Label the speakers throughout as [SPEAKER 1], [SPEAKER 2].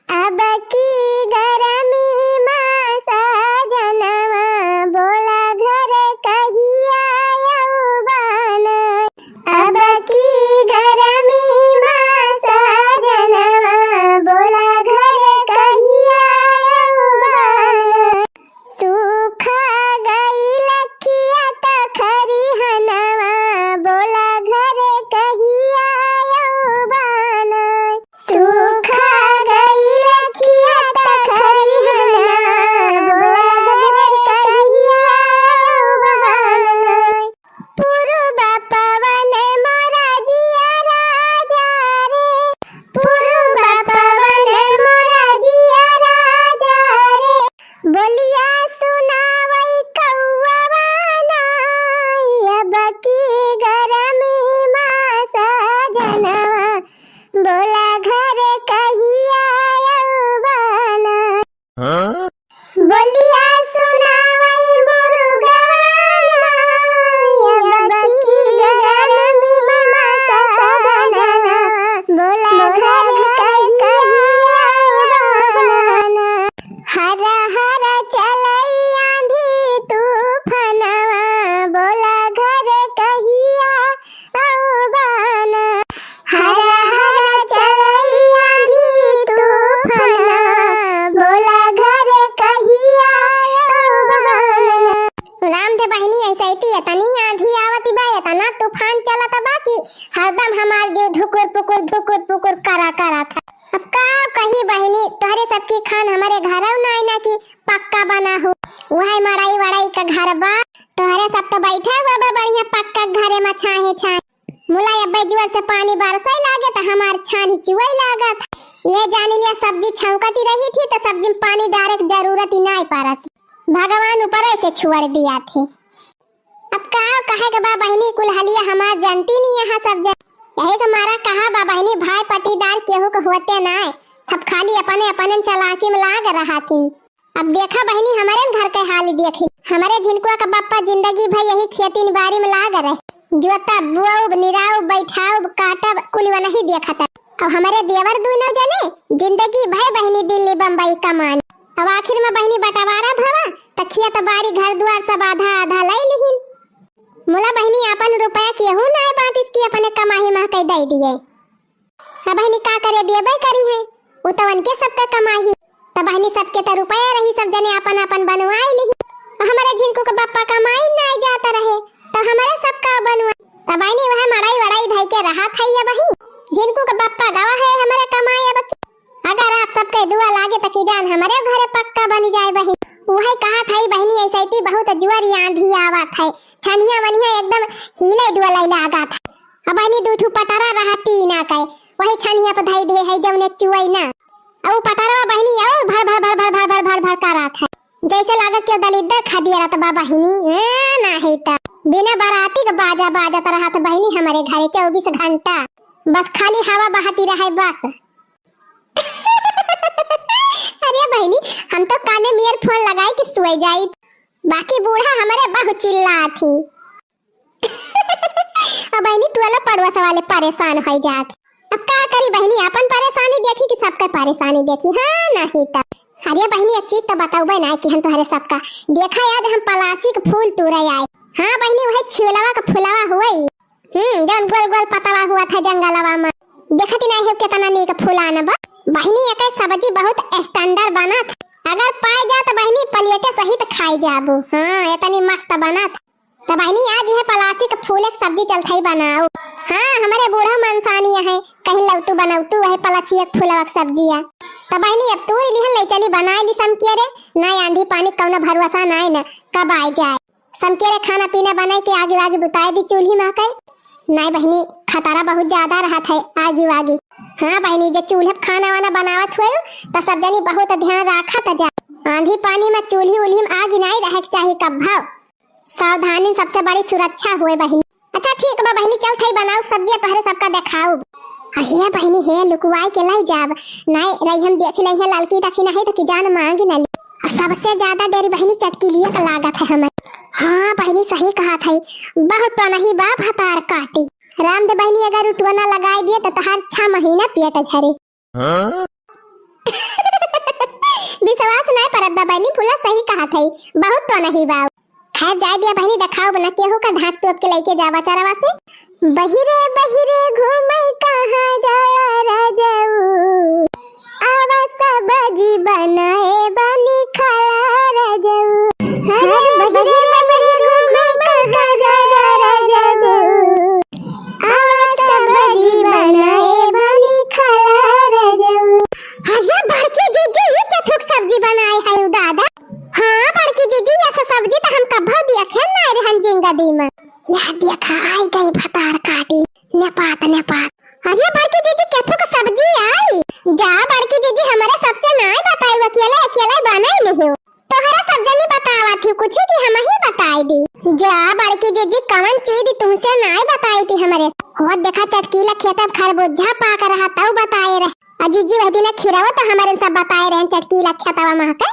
[SPEAKER 1] अब की गरमी में सजनवा बोला घर कहिया यौवन। अब की गरमी में सजनवा बोला घर कहिया यौवन। सूखा गई लखिया तखरी हनवा बोला घर कहिया यौवन। सूखा गई लखिया तखरी हनवा बोला घर कहिया यौवन। पूर्व पवन मोरा जिया राजा रे, पूर्व पवन मोरा जिया राजा रे, बोलिया सुनावई कौवा अब की गरमी में सजनवा बोला घर कहिया यौवन। बोलिया सुनावई मुर्गवा अब की गरमी में सजनवा बोला घर कहिया यौवन। हरा हरा चलई आंधी तूफानवा बोला घर कहिया यौवन। हरा हरा चलई आंधी तूफानवा बोला घर कहिया यौवन। राम दे बहनी ऐसे ही तनी आंधी आवती बा तना तूफान चलता बाकी हरदम हमार जीव धुकुर पुकुर करा था। अब का कही बहनी तोहरे सबकी खान हमारे घर ना की पक्का बना हो वही मड़ाई वड़ाई का घर बा। तोहरे सब तो बैठे हुआ बा बढ़िया पक्का घरे में छाहे मुलाई अब्बे जुअर से पानी बरसाई लागे तो हमार छानी चुवई लागत। ये जानी लिया सब्जी छौकती रही थी तो सब्जी में पानी डाले की जरूरत ही नहीं पड़त, भगवान ऊपर से छोड़ दिया थी। अब का कहे के बा बहनी कुल हलिया हमार जानती नहीं यहाँ सब यही तो मारा कहा बा बहनी भाई पटीदार केहू को होते ना सब खाली अपने अपने चलाकी में लाग रहा थी। अब देखा बहनी हमारे घर के हाल देखी हमारे झिनकुआ का बापा जिंदगी भर यही खेती बाड़ी में लाग रहे जोता बुआब निराव बैठाव काटब कुल नहीं देखा था। अब हमारे देवर दोनों जने जिंदगी भर बहनी दिल्ली बम्बई कमान। अब आखिर में बहनी बंटवारा भवा तखिया तो बारी घर द्वार सब आधा आधा लै लिहिन। मुला बहनी अपन रुपया केहू ना बांट इसकी अपने कमाई में कह दे दिए। अब बहनी का करे देबे करी है वो तो उनके सबका कमाई तो बहनी सबके तो रुपया रही सब जने अपन अपन बनवाई ली। हमारे झिनको का बापा कमाई ना जाता रहे तो हमारे सबका बनवा तो बहनी वह मड़ाई वड़ाई धई के रहा था ये बही झिनको का बापा गवा है हमारे कमाई। अब अगर आप सबके दुआ लागे तो की जान हमारे घरे पक्का बन जाए बही। वही कहा था बहनी ऐसे ही बहुत जुआरी आंधी आवत है छनिया वनिया एकदम हिले डुअलै लागा था। अब बहनी दूठू पटारा रहती ना कहे वही छनिया पे धई दे है जवने चुवई ना औ पटारा बहनी और भर भर भर भर भर भर भर करा था जैसे लागा के दलिद्दर खा दिया रहा बा बहनी ना है ता बिना बाराती का बाजा बाजत रहा था बहनी हमारे घरे 24 घंटा बस खाली हवा बहती रहे बस। अरे बहनी हम तो काने में ईयरफोन लगाए कि सोई जाई बाकी बूढ़ा हमारे बहुत चिल्ला थी। अब बहनी टोला पड़ोस वाले परेशान हो जात। अब का करी बहनी अपन परेशानी देखी कि सबका परेशानी देखी हाँ नहीं तब। अरे बहनी एक चीज तो बताऊ बना कि हम तुम्हारे सबका देखा आज हम पलासी का फूल तोड़े आए। हाँ बहनी वही छिलवा का फुलावा हुआ जन गोल गोल पतवा हुआ था जंगलवा में देखती नहीं हो कितना नीक फुलाना बा। बहनी एक सब्जी बहुत स्टैंडर्ड बना था अगर पाए जा तो बहनी प्लेटे सहित खाई जाबू। हाँ इतनी मस्त बना था तो बहनी आज यह पलासी का फूल एक सब्जी चलता ही बनाओ। हाँ हमारे बूढ़ा मनसानी है कहीं लौतू बनाऊतू वही पलासी एक फूल सब्जी है तो बहनी अब तू लिहन ले चली बनाए ली समकेरे ना आंधी पानी कौन भरोसा ना है ना कब आ जाए समकेरे खाना पीना बनाए के आगे आगे बुताए दी चूल्ही में कहे नहीं बहनी खतरा बहुत ज्यादा रहा था आगे आगे। हाँ बहनी जो चूल्हे खाना वाना बनावत हुए तो सब जनी बहुत ध्यान रखा था जा आंधी पानी में चूल्ही उल्ही में आग नहीं रहे चाहिए कब भाव सावधानी सबसे बड़ी सुरक्षा हुए बहनी। अच्छा ठीक बा बहनी चल थई बनाओ सब्जी तोहरे सबका दिखाओ। हे बहनी हे लुकवाई के लाई जाब नहीं रही हम देख लई है ललकी तखी नहीं तो की जान मांगी न ली। सबसे ज्यादा डेरी बहनी चटकी लिए का लागत है हमें। हाँ बहनी सही कहा था बहुत तो नहीं बाप हतार काटी राम दे बहनी अगर उठवना लगाई दिए तो तहार 6 महीना पेट झरे। विश्वास नहीं परत बा बहनी, फूला सही कहा थई, बहुत तो नहीं बा। खैर जाए दिया बहनी, दिखाओ बना केहू का ढाक तो के लेके जावा चरवा से। बहिरे घूमई कहां जाया राजाऊ, आवा सब्जी बनाए बनी खड़ा राजाऊ। अरे बहिरे घूमई कहां जाया राजाऊ, आवा सब्जी बनाए बनी खड़ा राजाऊ। अरे बड़की जीजी ये क्या थोक सब्जी बनाए है दादा? हाँ बड़की जीजी ऐसा सब्जी तो हम कभी देखे नहीं रहन जिंदगी में। यह देखा आई गई भतार काटी नेपात। अरे बड़की जीजी क्या थोक सब्जी आई? जा बड़की जीजी हमारे सबसे नहीं बताई, अकेले बनाई नहीं हो। तोहरा सब जनी बतावा थी कुछ कि हम ही बताई दी। जा बड़की जीजी कौन चीज तुमसे नहीं बताई थी हमारे? और देखा चटकीला खेत खरबूजा पाक रहा तब बताए रहे। जीजी वह दिन खिराओ तो हमारे सब बताए रहे चटकीला खेतवा महके।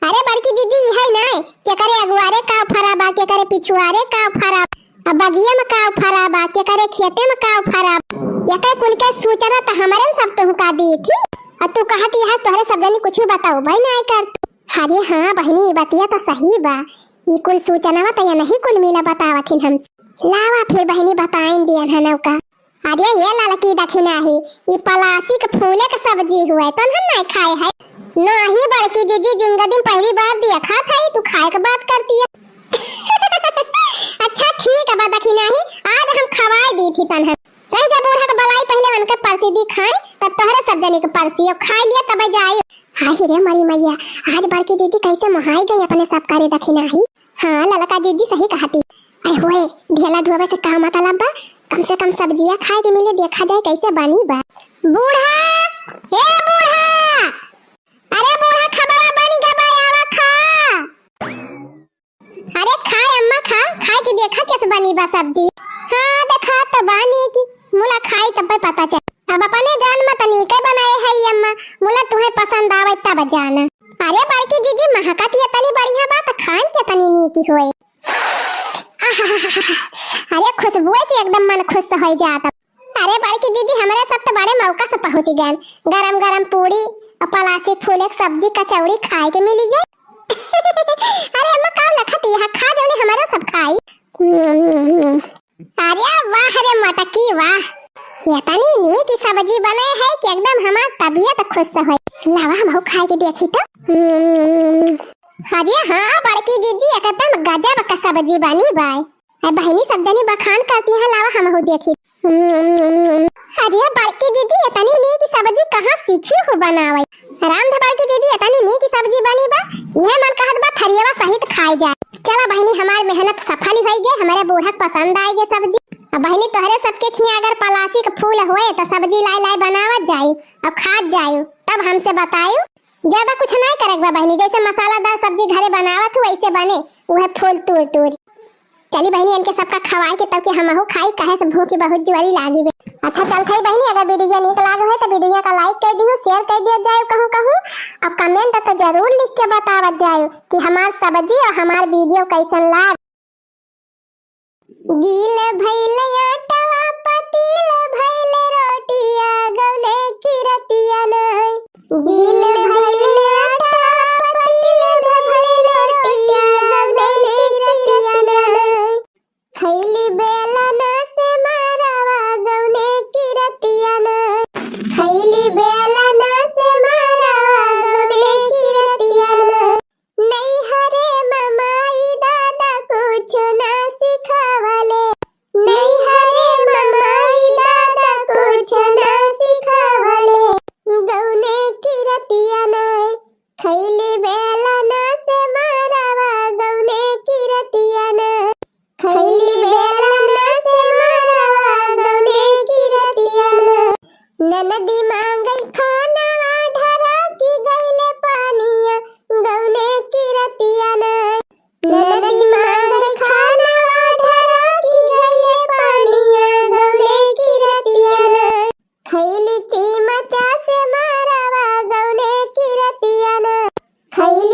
[SPEAKER 1] अरे बड़की जीजी है नहीं के करे अगुआरे का फराबा, के करे पिछुआरे का फराब, अब बगिया में का फराबा, के करे खेते में का फराब, ये कई कुल के सूचना तो हमारे सब तो का दी थी। और तू कहती है तोहरे सब जनी कुछ बताओ भाई नहीं कर। अरे हाँ बहनी बतिया तो सही बा, ये कुल सूचना तो नहीं कुल मिला बतावथिन हमसे। लावा फिर बहनी बताएं दियन हनव का। अरे ये लड़की दखिना ही ये पलासी के फूले के सब्जी हुआ तो हम नहीं खाए है। नहीं बड़की जीजी जिंदगी पहली बार देखा था, तू खाए के बात करती है। अच्छा ठीक है दखिना ही आज हम खवाई दी थी तन। सही जब बूढ़ा के बवाई पहले उनके परसी दी खाए तब तोहरे सब जने के परसी खा लिया तब जाए। हाय रे मरी मैया, आज बड़की जीजी कैसे मोहाई गई अपने सब करे दखिना ही। हाँ ललका जीजी सही कहती। अरे होए ढेला धोवे से का मतलब बा, कम से कम सब्जियां खाए के मिले, देखा जाए कैसे बनी बा। बूढ़ा ए बूढ़ा, अरे बूढ़ा खबरा बनी गबा आवा खा। अरे खाए अम्मा खा, खाए के देखा कैसे बनी बा सब्जी। हाँ देखा तो बनी की मुला खाई तब पता चल। अब अपने जान मत नीके बनाए है अम्मा, मुला तुम्हें पसंद आवे तब जाना। अरे बड़की जीजी महकत ये तनी बढ़िया बात खान के तनी नीकी होए। अरे खुशबू से एकदम मन खुश हो जाता। अरे बड़की जीजी हमारे सब तो बड़े मौका से पहुंच गए, गरम गरम पूरी और पलासी फूले सब्जी कचौड़ी खाए के मिली गई। अरे अम्मा का लखती है खा जाने हमारा सब खाई। अरे वाह रे मटकी वाह, ये तनी नी की सब्जी बने है कि एकदम हमार तबीयत खुश हो। लावा हम खाए के देखी तो। अरे हाँ बड़की जीजी एकदम गजब का सब्जी बनी बाय। बहनी सब जनी बखान करती है, लावा हम हो देखी। अरे बड़की जीजी इतनी नी की सब्जी कहाँ सीखी हो बनावे? राम ध बड़की जीजी इतनी नी की सब्जी बनी बा, यह मन कहत बा थरियावा सहित खाई जाए। चला बहनी हमार मेहनत सफल हो गई, हमारे बूढ़ा पसंद आई गई सब्जी। अब बहनी तोहरे सबके खिया अगर पलासी के फूल होए तो सब्जी लाई बनावत जाई और खात जाई, तब हमसे बताई। ज्यादा कुछ नहीं करेगा बहनी, जैसे मसालादार सब्जी घरे बनावत हो वैसे बने, वह फूल तूर। चली बहनी इनके सबका खवाए के तब के हमहु खाई, कहे से भूख बहुत जोरी लागी बे। अच्छा चल खाई बहनी, अगर वीडियो नीक लागे हो तो वीडियो का लाइक कर दियो, शेयर कर दिया जाए कहूं और कमेंट तो जरूर लिख के बतावत जाए कि हमार सब्जी और हमार वीडियो कैसन लाग। गील भइल आटावा पतील भइल रोटिया गौने की रतिया नहीं। गील भइल आटावा पतील भइल रोटिया गौने की रतिया नहीं। खैली बेला ना से मारावा गौने की रतिया नहीं। खैली बेला ना से मारावा गौने की रतिया नहीं। नहीं हरे ममाई दादा कुछ ना सिखावले। नहीं हरे ममाई दादा कुछ ना सिखावले। गौने की रतिया नहीं। खैली बेला ना से मारावा गौने की रतिया नहीं। खैली बेला ना से मारावा गौने की रतिया नहीं। ननदी मांगई खानावा ढरा की गईले पानिया गौने की रतिया नहीं। ननदी मांगई खानावा ढरा की गईले पानिया गौने की रतिया नहीं। खैली चीमचा से मारावा गौने की रतिया नहीं। खैली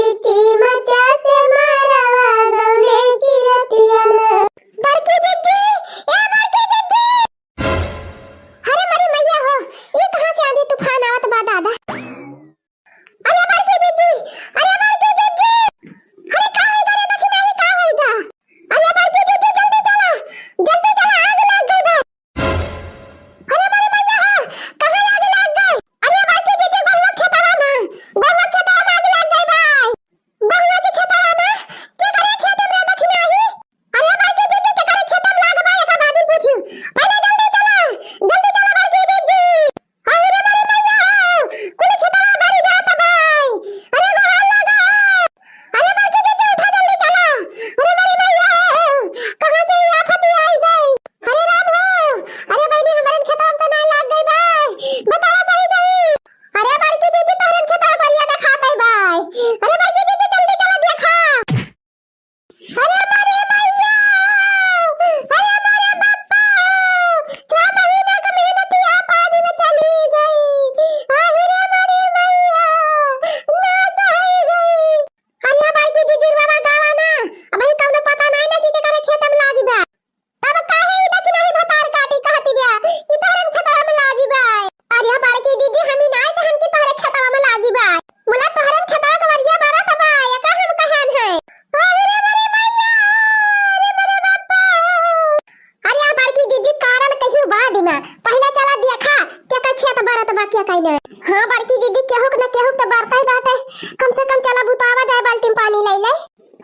[SPEAKER 1] बड़की दीदी केहुक न केहुक तो बरता ही बाटे। कम से कम चला बुतावा जाए बाल्टी में पानी ले ले।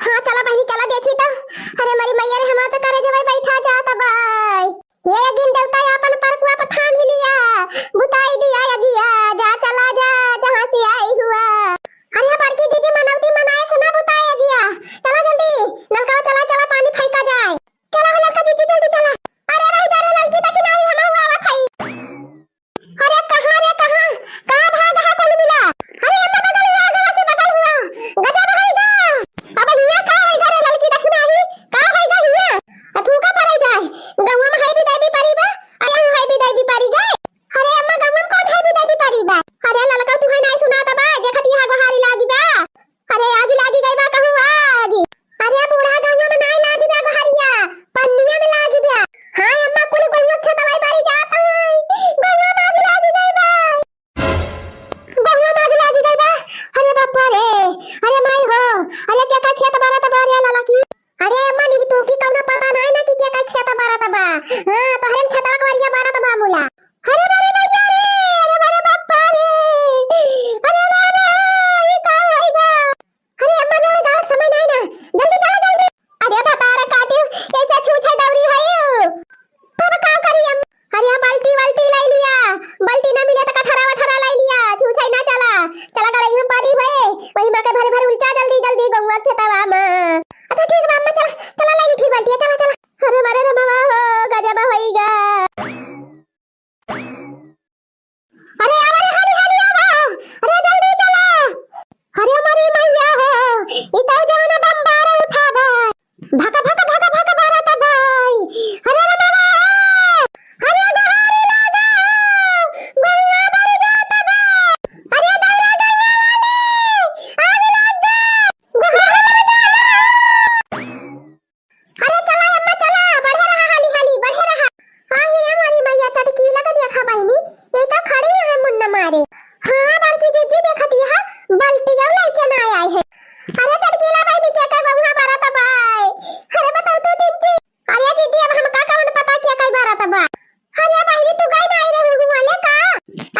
[SPEAKER 1] हाँ चला बहनी चला देखी तो। अरे मेरी मैया रे हमार तो करे जवाई बैठा जाता बाई। ये गिन देवता अपन परकुआ पर थाम ही लिया। बुताई दिया यगिया जा चला जा जहां से आई हुआ। अरे बड़की दीदी मनौती मनाए सुना बुताई यगिया। चला जल्दी नलका चला चला पानी फेंका जाए। चला हो लड़का दीदी जल्दी चला। अरे रही जा रे लड़की तक ना हुई हम हुआ खाई। अरे कहां रे कहां भाग रहा कोई मिला। अरे अम्मा बगल हुआ गवा से बगल हुआ गजा भाईगा। अब हिया का होइगा रे लड़की तक ना ही का होइगा हिया। फूका पड़े जाए गवा में हाई भी दादी परी बा। अरे हाई भी दादी परी गए। अरे अम्मा गवा में कौन हाई भी दादी परी बा। अरे ललका तू है नहीं सुनाता बा देखत यहां गोहारी लागी बा। अरे आगी लागी गई बा कहूं आगी। अरे बूढ़ा गवा में नहीं लागी बा गोहारिया पन्निया में लागी बा। हां अम्मा कुल गवा खेत दवाई बारी जाता है गवा में आगी लागी गई बा। गवा में आगी लागी गई बा। अरे बाप रे अरे माई हो। अरे क्या का खेत बारा त बारिया ललकी। अरे अम्मा नी तू की कौना पता नहीं ना कि क्या का खेत बारा त बा। हां तो हरे खेतवा बारिया बारा त बा मुला। अरे बारे भैया रे अरे बारे बाप रे अरे बाबा ये का होइगा। अरे अम्मा ने गाठ समय नहीं ना जल्दी चला जल्दी। अरे बाबा रे काटियो ऐसा छूछे दौरी है तब का करी अम्मा। अरे बाल्टी बाल्टी ले लिया बाल्टी ना मिले तो कठरा वठरा ले लिया छूछे ना चला चला गई में पानी है वही में के भरे भरे उल्चा जल्दी जल्दी गौवा खेतवा में। अच्छा ठीक बा अम्मा चला चला ले फिर बाल्टी चला चला। अरे बारे रे बाबा हो गजब होइगा। अरे अरे हाली हाली आओ अरे जल्दी चला। अरे हमारी मैया हो इतना जाना बम बारा उठा भाई भागा भागा भागा भागा बारा था भाई। अरे रे बाबा अरे गहारी लगा गौवा मर जाता भाई। अरे दौड़ा दौड़ा आग लग गई गहारी लगा। अरे चला अम्मा चला बढ़े रहा हाली हाली बढ़े रहा। आई रे हमारी मैया चटकी लगा देखा बहनी ये तो खड़ी है मुन्ना मारे। हां बड़की जीजी देखती है बाल्टी और लेके ना आए है। अरे चटकीला भाई भी क्या कर गौवा बारा था भाई। अरे बताओ तो दीदी। अरे दीदी अब हम का कौन पता क्या कई बारा था बा। अरे बहनी तू गई नहीं रे हुआ ले का।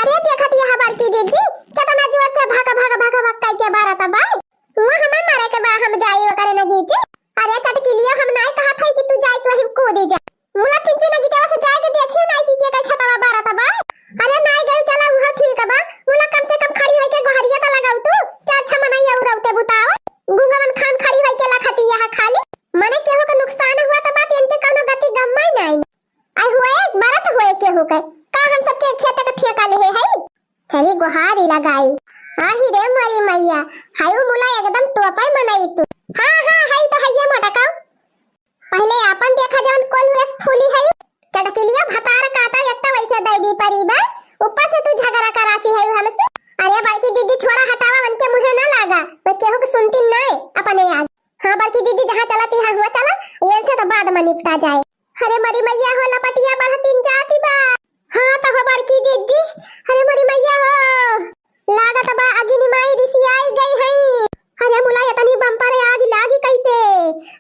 [SPEAKER 1] अरे देखती है बड़की जीजी कितना जोर से भागा भागा भागा भाग कई के बारा था भाई। वो हम मारे के बा हम जाई करे ना जीजी। अरे चटकीलिया हम नहीं कहा था कि तू जाई तो हम कूद जा। मुला तीन नगी जावा से जाके देखियो नहीं कि क्या कई खतवा बारा था भाई। अरे नहीं गई चला वो ठीक है बा। मुला कम से कम खड़ी होई के गोहरिया त लगाऊ तू चार छ मनाई और उते बुताओ गुंगवन खान खड़ी होई के लखती यहां खाली माने केहू का नुकसान हुआ त बात इनके कोनो गति गम्मई नहीं आई हुए बारा तो हुए केहू के का हम सबके खेत के ठेका ले है। चली गोहारी लगाई आही रे मारी मैया हायो मुला एकदम टोपाई मनाई तू। हां हां हाई तो हइये मटका पहले अपन देखा जवन कोल में फूली है चटकीलिया भतार काटा एकता वैसे देगी परीबा ऊपर से तू झगड़ा करासी है हमसे। अरे बड़की दीदी छोड़ा हटावा मन के मुंह ना लागा मैं केहू के सुनती नहीं अपने आज। हां बड़की दीदी जहां चलाती है हुआ चला ये से तो बाद में निपटा जाए। अरे मरी मैया हो लपटिया बढ़तीन जाती बा। हां तो हो बड़की दीदी अरे मरी मैया हो लागत बा अग्नि माई ऋषि आई गई है। अरे मुला इतनी बम्पर आग लागी कैसे।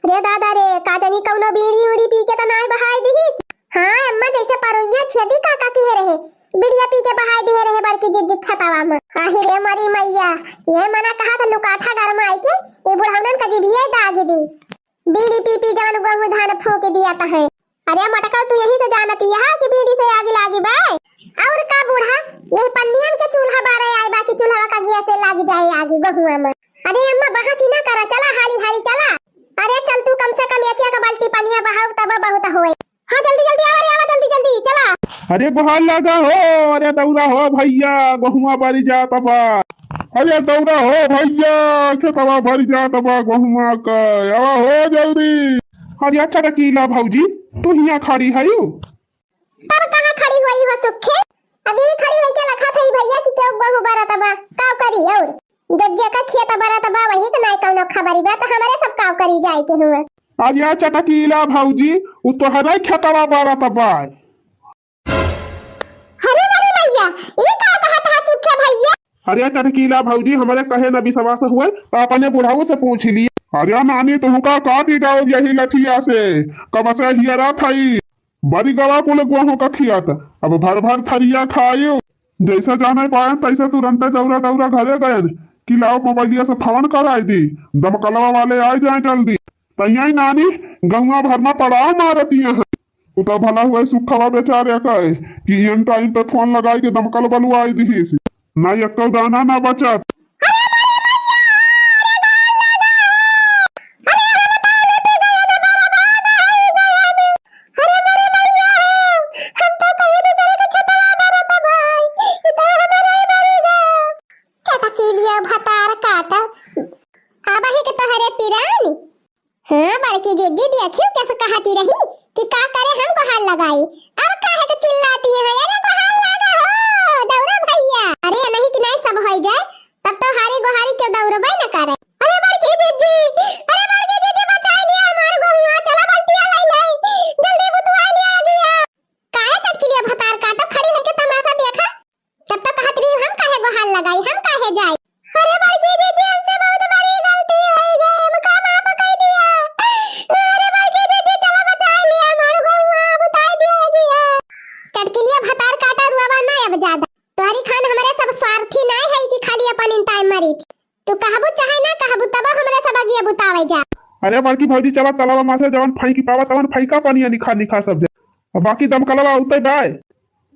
[SPEAKER 1] रे दादा रे का जानी कौनो बीड़ी उड़ी पी के त नहीं बहाई दिहिस। हां अम्मा जैसे परोइया छेदी काका कह रहे बिड़िया पी के बहाई दे रहे बड़की जिद्दी खतावा में। आही रे मरी मैया ये मना कहा था लुकाठा गरमा आई के ये बुढ़ाउनन का जीभिया दाग दी बीड़ी पी पी जवन गहू धान फूक दिया था है। अरे मटका तू यही से जानती है कि बीड़ी से आग लागी बाय और का बूढ़ा ये पन्नियन के चूल्हा बारे आई बाकी चूल्हा का गिया से लाग जाए आगे गहुआ में। अरे अम्मा बहासी ना करा चला हाली हाली चला। अरे चल तू कम से कम एक बाल्टी पानी बहाव तब बहुत होए। हां जल्दी जल्दी आवा जल्दी जल्दी चला।
[SPEAKER 2] अरे बहार लगा हो अरे दौड़ा हो भैया गहुआ बारी जाता बा। अरे दौड़ा हो भैया खेतवा भरी जाता बा गहुआ का आवा हो जल्दी। अरे अच्छा टकीला भौजी तू हिया खड़ी है यू
[SPEAKER 1] तब कहां खड़ी हुई हो सुखे अभी खड़ी होई के लखा थई भैया की क्यों गहू बारा तबा का करी और जज्जे का खेत बारा तबा वही के नहीं कौनो खबरी बा तो हमारे सब का करी जाए के हुआ।
[SPEAKER 2] अरे अच्छा टकीला भौजी उ तो हरे खेतवा बारा तबा।
[SPEAKER 1] अरे अरे भैया ये का कहा था सुखे भैया।
[SPEAKER 2] अरे चटकीला भौजी हमारे कहे न विश्वास हुए तो अपने बुढ़ाऊ से पूछ लिए। अरे नानी तुम का काटी जाओ यही लठिया से कब से हियरा थई बड़ी गवा कुल गुआहों का खियात अब भर भर थरिया खायो जैसा जाने पाए तैसा तुरंत दौरा दौरा घरे गए कि लाओ मोबाइलिया से फोन कराई दी, दमकलवा वाले आ जाए जल्दी। तैया ही नानी गंगा भर में पड़ाव मारतिया है। उतर भला हुआ सुखवा बेचारे कहे कि इन टाइम पे फोन लगाई के दमकल बलुआई दी ना एक दाना ना बचत।
[SPEAKER 1] हाँ बड़की दीदी देखियो कैसे कहती रही कि का करे हम गुहार लगाई। अब काहे के चिल्लाती है, अरे गुहार लगा हो दौरा भैया। अरे नहीं कि नहीं सब हो जाए तब तो हारी गुहारी क्यों दौड़बे न करे। अरे बड़की दीदी बचा लिया हमार गहुआ, चला बल्टिया ले ले जल्दी बुतवा लिया गया। काहे चटकी लिया भतार काटो, खड़ी नहीं के तमाशा देखा। तब तो कहत रही हम काहे गुहार लगाई, हम काहे जाए। अरे बड़की दीदी हमसे बहुत बड़ी गलती हो गई, हमका माफ कर दिया। अरे बड़की दीदी चला बचा लिया हमार गहुआ, बुता दिया। चटकी लिया भतार काटा रुआवा ना अब ज्यादा। तोहरी खान हमारे सब स्वार्थी ना है कि खाली अपन इन टाइम मरी। तू कहबू चाहे ना कहबू तब हमरे सब आगे बुतावे जा।
[SPEAKER 2] अरे बड़की भौजी चला तलावा मां से जवन फाई की पावा तवन फाइका पानी निखा निखा सब दे। और बाकी दमकलवा उते बाय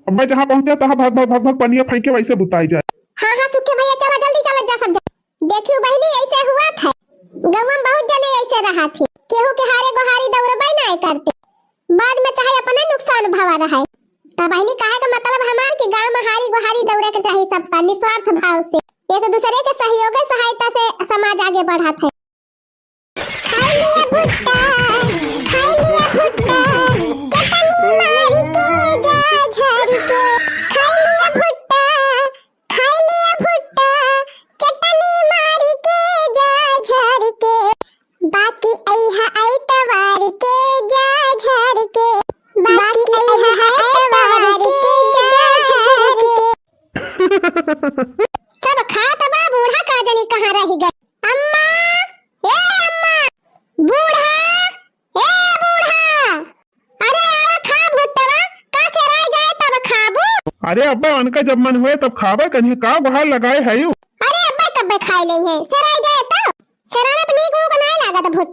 [SPEAKER 2] अब मैं जहां पहुंचे तहां भग पनिया फाई के वैसे बुताई जाए।
[SPEAKER 1] हाँ सुखे भैया चला जल्दी चला जा सब। देखियो बहनी ऐसे हुआ था, गांव में बहुत जने ऐसे रहा थी, केहू के हारे गोहारी दौड़बे नहीं करते, बाद में चाहे अपने नुकसान भवा रहा। तो बहनी कहे का मतलब हमार कि गांव में हारी गोहारी दौड़े के चाहिए सबका निस्वार्थ भाव से, एक दूसरे के सहयोग सहायता से समाज आगे बढ़ाता है। खाई लिया भुट्टा, खाई लिया भुट्टा, चटनी मारी के जा झाड़ी के। खाई लिया भुट्टा, खाई लिया भुट्टा, चटनी मारी के जा झाड़ी के। बाकी ऐहा आई तवारी के जा झाड़ी के। बाकी ऐहा आई तवारी के जा झाड़ी के। सब खा तबा बूढ़ा का जनी कहाँ रह गए। अम्मा ए अम्मा, बूढ़ा ए बूढ़ा, अरे आवा खा भुट्टवा, का से रह जाए तब खाबू।
[SPEAKER 2] अरे अब्बा उनका जब मन हुए तब खावे कहीं का गुहार लगाए है यू।
[SPEAKER 1] अरे अब्बा कब खाए ले है, से रह जाए तब सराना तो नीक को नहीं लागत भुट।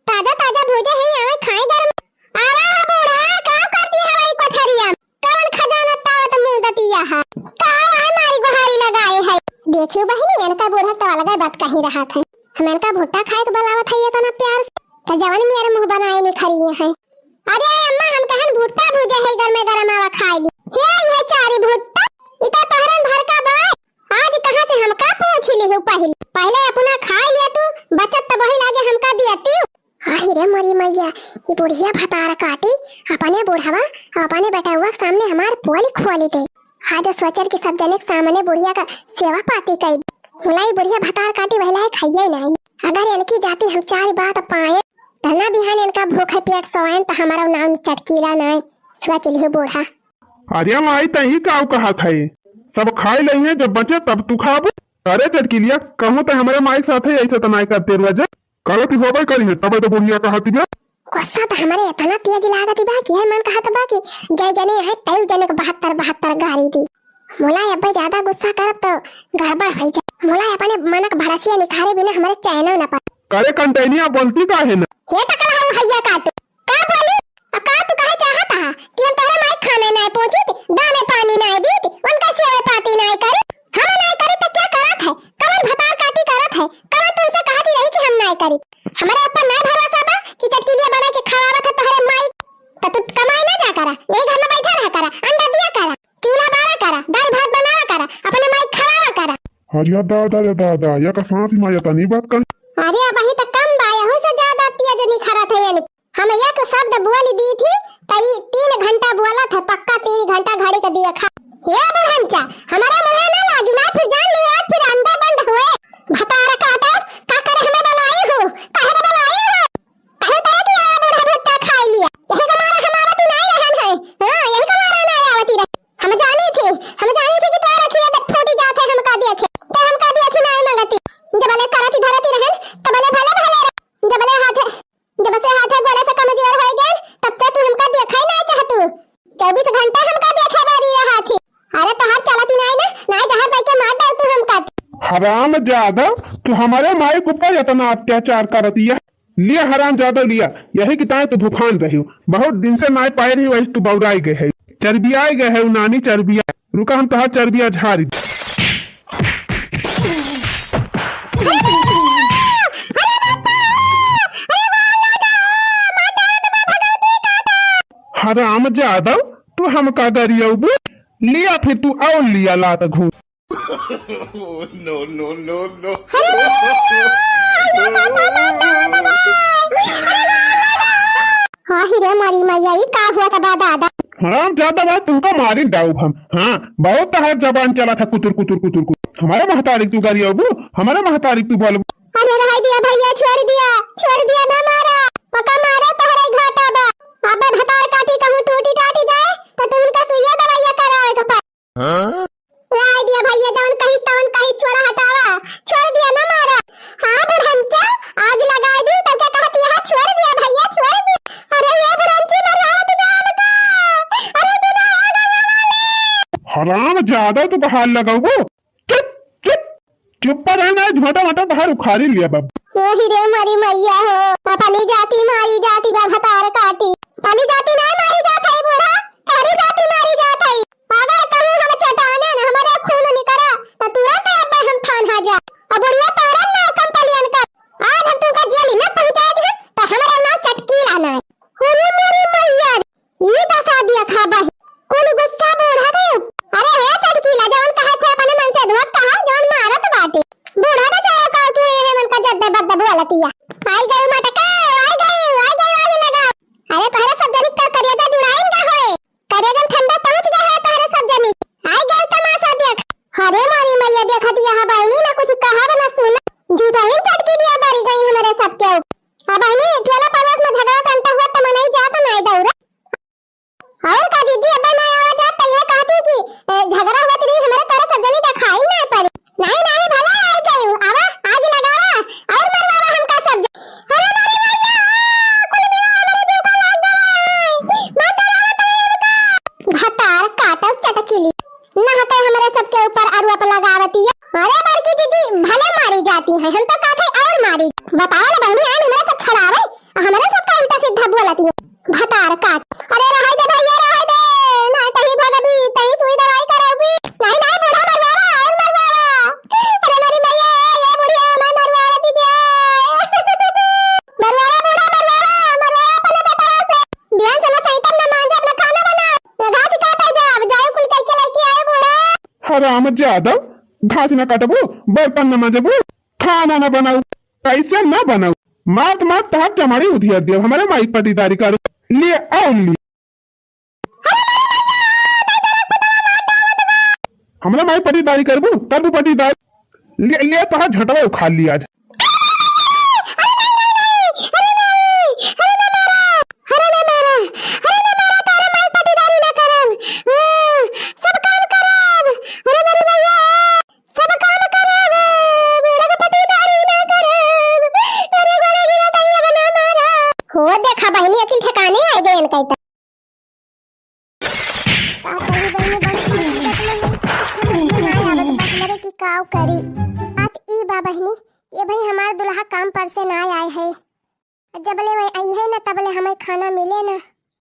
[SPEAKER 1] ताजा ताजा भुजे है आवे खाए गरम। आवा बूढ़ा का करती है भाई कोठरिया, कौन खजाना तावत मुंह दतिया है, का हमारी गुहारी लगाए है। देखियो बहनी इनका बूढ़ा तो अलग बात कही रहा था, हम इनका भुट्टा खाए तो बलावत है इतना प्यार से, तो जवान मेरे मुंह बनाए नहीं खरी है। अरे अम्मा हम कहन भुट्टा भुजे है घर में गरम आवा खाए ली। ये चारी भुट्टा इता तहरन भर का बाय आज कहां से हमका पूछ ली हो। पहले अपना खाए लिया तू, बचत तो वही लागे हमका दियती। आही रे मरी मैया, ये बुढ़िया भतार काटी अपने बुढ़ावा अपने बेटा हुआ सामने हमार पोल खोली दे। आज सोचर कि सब जने के सामने बुढ़िया का सेवा पाती कई मुलाई बुढ़िया भतार काटी वहला खाइए नहीं। अगर इनकी जाति हम चार बात पाए तना बिहान इनका भूखे पेट सोएन तो हमारा नाम चटकीला नहीं सोच लियो बूढ़ा।
[SPEAKER 2] अरे माई तही का कहा था सब खाए ले हैं, जब बचे तब तू खाबू। अरे चटकीलिया कहूँ तो हमारे माई साथ ही ऐसे तनाई करते रोज करो की होबे करी है तब तो बुढ़िया कहती है।
[SPEAKER 1] गुस्सा तो हमारे इतना तेज लागत बा कि है मन कहत बा कि जय जने है तय जने को 72 गाड़ी दी। मोला अब ज्यादा गुस्सा करब तो गड़बड़ हो जाए। मोला अपने मनक भड़सिया निखारे बिना हमारे चैनल न पा
[SPEAKER 2] करे कंटेनिया बोलती का है ना
[SPEAKER 1] हे तकला हम हैया काट का बोली का तू कहे चाहता है कि हम तोरे माई खाने नहीं पहुंची दाने पानी नहीं दी उनका सेवा पाती नहीं करी हम नहीं करी तो क्या करत है कवन भतार काटी करत है कवन तुमसे कहती रही कि हम नहीं करी। हमारे ऊपर नहीं भरोसा बा कि चटकीलिया बना के खवावत है तोरे माई तो तू कमाई ना जा करा, यही घर में बैठा रहा करा, अंडा दिया करा, चूल्हा बारा करा, दाल भात बनावा करा, अपने माई खवावा करा।
[SPEAKER 2] अरे दादा या का सांस माया तो नहीं बात कर।
[SPEAKER 1] अरे अब ही तो कम बाया हो से ज्यादा तेज नहीं खरा था यानी हम एक शब्द बोल दी थी तई 3 घंटा बोला था पक्का 3 घंटा घड़ी का दिया खा। हे बुढ़ंचा हमारा मुंह ना लागी ना फिर जान लियो फिर अंडा बंद हुए भतार काटा का करे हमें बुलाई हो काहे बुलाई हो काहे तरह की बूढ़ा भुट्टा खा लिया यही हमारा तो नहीं रहन है। हां यही हमारा नहीं आवती रहे हम जानी थी कि तोरा रखिए तो फूटी जाते हमका देखे तो हमका देखे नहीं मंगती जबले करती धरती रहन तबले भले जबले हाथ जब से हाथ गोले से कमजोर हो गए तब से तू हमका देखा ही नहीं चाहतू 24 घंटा हमका देखे बारी रहा थी। अरे तो हाथ चलती नहीं
[SPEAKER 2] हराम ज्यादा तो हमारे माई के ऊपर इतना अत्याचार करती है। लिया हराम ज्यादा लिया, यही कि ताए तो भूखान रही हो, बहुत दिन से नाई पाई रही, वैसे तो बौराई गए है, चर्बिया गए है नानी चर्बिया। रुका हम तो चर्बिया झाड़ी। हराम ज्यादा तू हम का गरियबू, लिया फिर तू और लिया लात घूम।
[SPEAKER 3] no, no, no, no.
[SPEAKER 1] हाँ हीरे मारी मैया ये का हुआ था बा दादा।
[SPEAKER 2] हराम ज्यादा बात तुमको मारी डाउब हम। हाँ बहुत तहार जबान चला था कुतुर कुतुर कुतुर कुतुर। हमारे महतारिक तू गरियबू, हमारे महतारिक तू बोल।
[SPEAKER 1] अरे रह दिया भैया, छोड़ दिया ना मारा, पका मारा तहरे घाटा बा। अब भतार काटी कहूं टूटी टाटी जाए तो तुम इनका सुइया दवाइया करावे के पास। रह दिया भैया, जवन कहीं तवन कहीं छोड़ा हटावा, छोड़ दिया ना मारा। हां बुढ़ंचा आग लगा दी तो क्या कहती है, छोड़ दिया भैया छोड़ दिया। अरे ये बुढ़ंची मरवा दे का, अरे तू ना आगा वाले।
[SPEAKER 2] हराम ज्यादा तू बहाल लगाओ। चुप चुप चुप पर रहना, झोटा मोटा बाहर उखाड़ी लिया बाबू।
[SPEAKER 1] ओ हीरे मारी मैया हो, पानी जाती मारी जाती बा भतार काटी, पानी जाती ना मारी जात है बूढ़ा, तारी जाती मारी जात है। अगर कहूं हम चटाने न हमारा खून निकरा तो तुरंत अब हम थान हा जा। अब बुढ़िया तारन ना कंपलियन कर, आज हम तुमका जेल न पहुंचा दे तो हमारा नाम चटकी लाना है। होली मोरी मैया ये दसा दिया खा बही, कुल गुस्सा बूढ़ा दे। अरे हे चटकी ला, जवन कहे को अपने मन से धोत कहा, जवन मारत बाटे बूढ़ा बेचारा का के है मन का जद्दे बद्दे बोलतिया। आई गई मटका, आई गई वाली लगा। अरे तोहरे सब जनी का करेजा जुड़ाइन का होए, करेजा ठंडा पहुंच गया है तोहरे सब जनी। आई गई तमाशा देख। अरे मारी मैया देखत यहां बहनी ना कुछ कहा ना सुना, झूठा ही चटकी लिया बारी गई हमारे सब के। अब बहनी ठेला पर्वत में झगड़ा कंटा हुआ त मनाई जात ना दौरा। और का दीदी अब ना आवा जात त ये कहती कि झगड़ा हुआ तेरी हमारे तोरे सब जनी दिखाई ना पड़े। नहीं भला आई गई आवा, आग लगावा और मरवावा हमका सब। अरे मारी मैया कुल बिया मेरे दिल का लाग गई, मत डरावा भतार काटव चटकीली ना हटे हमारे सब के ऊपर आरोप लगावती है। अरे बड़की दीदी भले मारी जाती है, हम तो काथे और मारी बताओ ना बहनी, आन हमारे सब छड़ावे हमारे सब का उल्टा सीधा बोलती है भतार काट। अरे रह दे भैया रह दे, ना कहीं भगबी कहीं सुई दवाई कराबी। नहीं बूढ़ा मरवावा और मरवावा। अरे मेरी मैया ये बुढ़िया मैं मरवावा दीदी, मरवावा बूढ़ा मरवावा अपने बेटा से। बियान चला सही तब ना मान जा, अपना खाना बना घास काटे जाओ कुल कई के लेके आए बूढ़ा।
[SPEAKER 2] हराम ज्यादा घास न काटबू, बर्तन न मजबू, खाना न बनाऊ, कैसे न बनाऊ, मात तहार चमारी उधिया दियो, हमारे माई पटीदारी करो लिए और लिए। हमारे माई पटीदारी करबू तब पटीदारी लिए तहार झटवा उखाड़ लिया आज।
[SPEAKER 1] हो देखा बहनी अकिल ठिकाने आ गए इनका इतना की काव करी आत ई बा बहनी। ये भाई हमार दुल्हा काम पर से ना आए है, जबले वही आई है ना तबले हमें खाना मिले ना,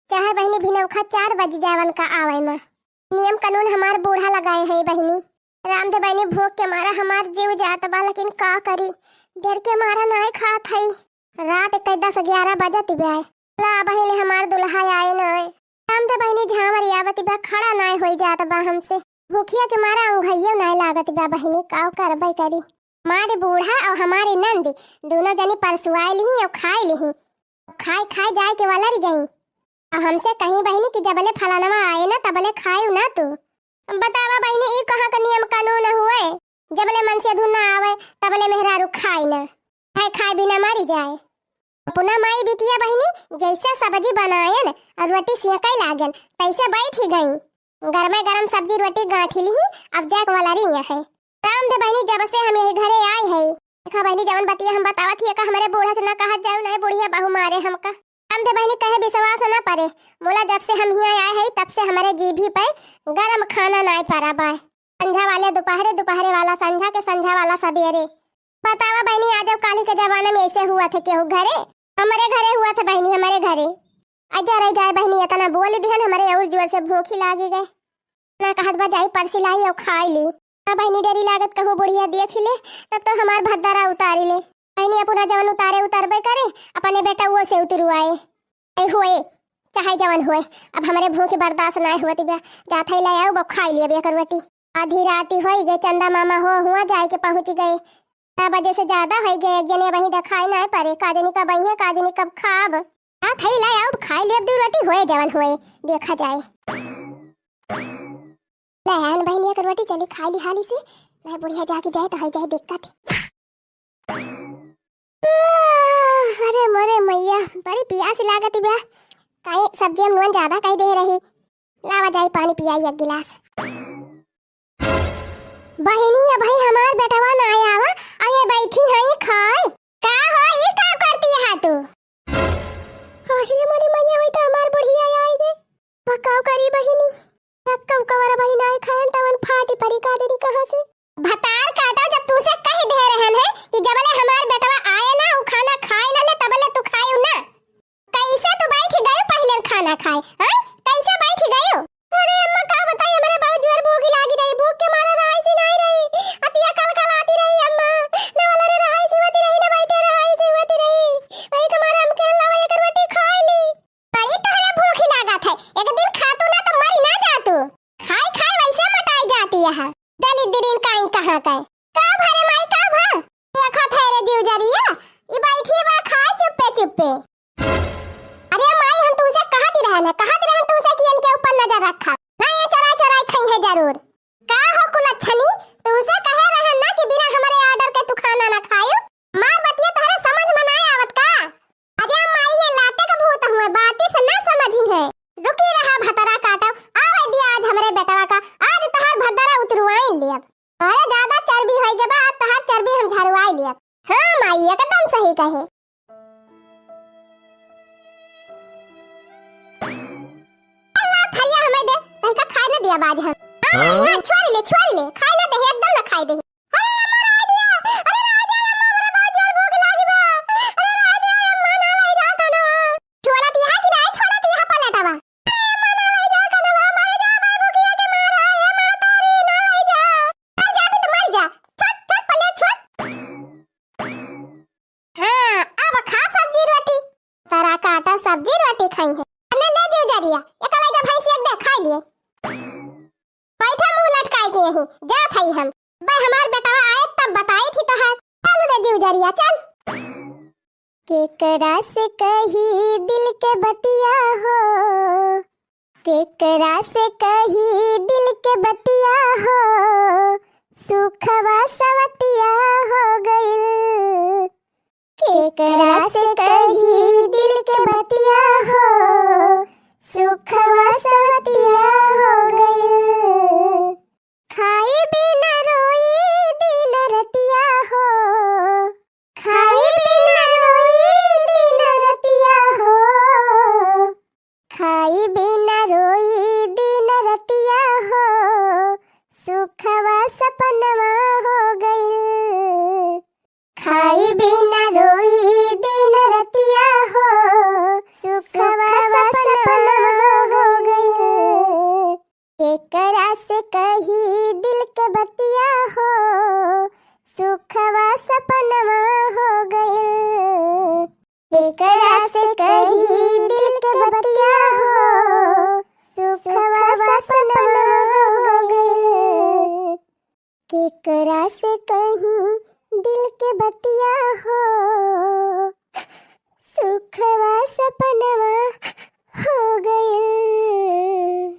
[SPEAKER 1] चाहे बहनी भिनौखा 4 बज जावन का आवे में। नियम कानून हमार बूढ़ा लगाए है बहनी। रामदेव बहनी भूख के मारा हमार जीव जात बा, लेकिन का करी डर के मारा ना खात है। रात 10-11 बजत बे ला बहनी हमार दुल्हा आए ना। रामदेव बहनी झामर आवत बा, खड़ा ना हो जात बा हमसे, भूखिया के मारा उंघइयो ना लागत बा बहनी, काव करबे करी। मारे बूढ़ा और हमारी नंद दोनों जनी परसुआई ली और खाए ली, खाए जाए के वाला रह गई। और हमसे कहीं बहनी कि जबले फलानवा आए ना तबले खाए ना। तू बतावा बहनी ई कहाँ का नियम कानून हुए, जबले मन से धुन ना आवे तबले मेहरारू खाए ना, खाए बिना मारी जाए। पुना माई बिटिया बहनी जैसे सब्जी बनायन और रोटी सेकई लागन तैसे बैठ ही गई, गरमे गरम सब्जी रोटी गांठी ली, अब जाक वाला रही है। रामदेव बहनी जब से हम यही घरे आए है, देखा बहनी जवन बतिया हम बतावत ही का हमारे बूढ़ा से ना कहा जाऊ ना बुढ़िया बहू मारे हमका। रामदेव बहनी कहे विश्वास ना पड़े, बोला जब से हम यहाँ आए है तब से हमारे जीभी पे गरम खाना ना पड़ा बा। संझा वाले दोपहरे, दोपहरे वाला संझा के संझा वाला सवेरे। बतावा बहनी, आज अब काली के जमाने में ऐसे हुआ थे केहू घरे? हमारे घरे हुआ था बहनी, हमारे घरे। अजा रह जाए बहनी, इतना बोल दिहन हमारे और जोर से भूख ही लागी गए ना। कहत बा जाई परसी लाई और खाई ली। बहनी डरी लागत कहू बुढ़िया देख ले, तब तो हमार भद्दारा उतारी ले। बहनी अपना जवन उतारे उतरबे करे, अपने बेटा वो से उतरुआए हुए चाहे जवन हुए। अब हमारे भूख बर्दाश्त ना हुआ तिबा जात है ले आओ बो खाई लिए बिया करवटी। आधी राती हो गए, चंदा मामा हो हुआ जाए के पहुंच गए। 4 बजे से ज्यादा हो गए। एक जने वही दिखाई ना पड़े, काजनी कब आई है काजनी कब खाब। रात है ले आओ खाई लिए, दो रोटी होए जवन होए देखा जाए। लहन बहनिया करवटी चली खा ली हाली से, मैं बुढ़िया जाके जाए तो है जाए दिक्कत। अरे मोरे मैया, बड़ी प्यास लागत बा। काहे सब्जी में नून ज्यादा काहे दे रही? लावा जाई पानी पियाई एक गिलास। बहनी या भाई हमार बेटवा ना आवा, अरे बैठी है खाए। का हो ये का करती है तू? अरे मोरे मैया, वही तो हमार बुढ़िया आई गई। पकाओ करी बहनी, कब कवर बहन आए खाएं तवन फाटी परी का देरी कहां से? भतार काटा जब तू से कह दे रहन है कि जबले हमार बेटवा आए ना उ खाना खाए ना ले तबले तू खाए ना। कैसे तू बैठ गई पहले खाना खाए? हां कैसे बैठ गई? अरे अम्मा का बताई, हमारे बहुत जोर भूख लागी रही, भूख के मारे रहाई से नहीं रही। अतिया कल आती रही अम्मा ना वाला रे रहाई से होती रही ना बैठे रहाई से होती रही। वही के मारे हम के लावा एक रोटी खा ली। भाई तहरे भूख लागत है, एक दिन खातू ना तो मरी ना जातू। खाए खाए वैसे मटाई जाती है। दलित दिन काई कहां का का भरे माई का भा ये खा थे रे जीव जरिया। ई बैठी बा खाए चुप्पे चुप्पे। अरे माई हम तुमसे कहती रहन तुमसे कि इनके ऊपर नजर रखा ना, ये चरा चरा खाई है जरूर। का हो कुलच्छनी, तुमसे कहे रहन ना कि बिना हमारे ऑर्डर के तू खाना ना खायो। मार बतिया तोहरे समझ में ना आवत का? अरे माई ये लाते का भूत हुए, बाती से ना समझी है। रुकी रहा भतरा काटा, आवे दिया आज हमरे बेटवा का, आज तहार भद्दरा उतरवाई लिया। अरे ज्यादा चर्बी होई के बाद तहार चर्बी हम झरवाई लिया। हां माई एकदम सही कहे। अल्लाह थरिया हमें दे, तहका खाए ना दिया बाज हम। हां छोड़ ले खाए ना दे, एकदम ना खाए दे। अरे अम्मा आ दिया, अरे आ दिया अम्मा, हमरे बहुत जोर भूख लागी बा। अरे आ दिया अम्मा, ना लाई जा खाना। छोड़ा दिया कि नहीं छोड़ा दिया पलटवा? सब्जी रोटी खाई है अने ले जीव जरिया एकला जा भाई से एक दे खाई लिए। बैठा मुंह लटकाई के यही जा थई हम बे हमार बेटवा आए तब बताई थी तो हां चल ले जीव जरिया चल। केकरा से कही दिल के बतिया हो, केकरा से कही दिल के बतिया हो, सुखवा सवतिया हो गइल। केकरा से कही दिल के बतिया हो, सुखवा सवतिया हो गइल। खाई बिना रोई दिन रतिया हो, खाई बिना रोई दिन रतिया हो, खाई बिना रोई दिन रतिया हो, सुखवा सपनवा हो गइल। खाई बिना रोई दिन रतिया हो, सुखवा सपनवा हो गइल। केकरा से कही दिल के बतिया हो, सुखवा सपनवा हो गइल। केकरा से कही दिल के बतिया हो, सुखवा सपनवा हो गइल। केकरा से कही दिल के बतिया हो, सुखवा सपनवा हो गइल।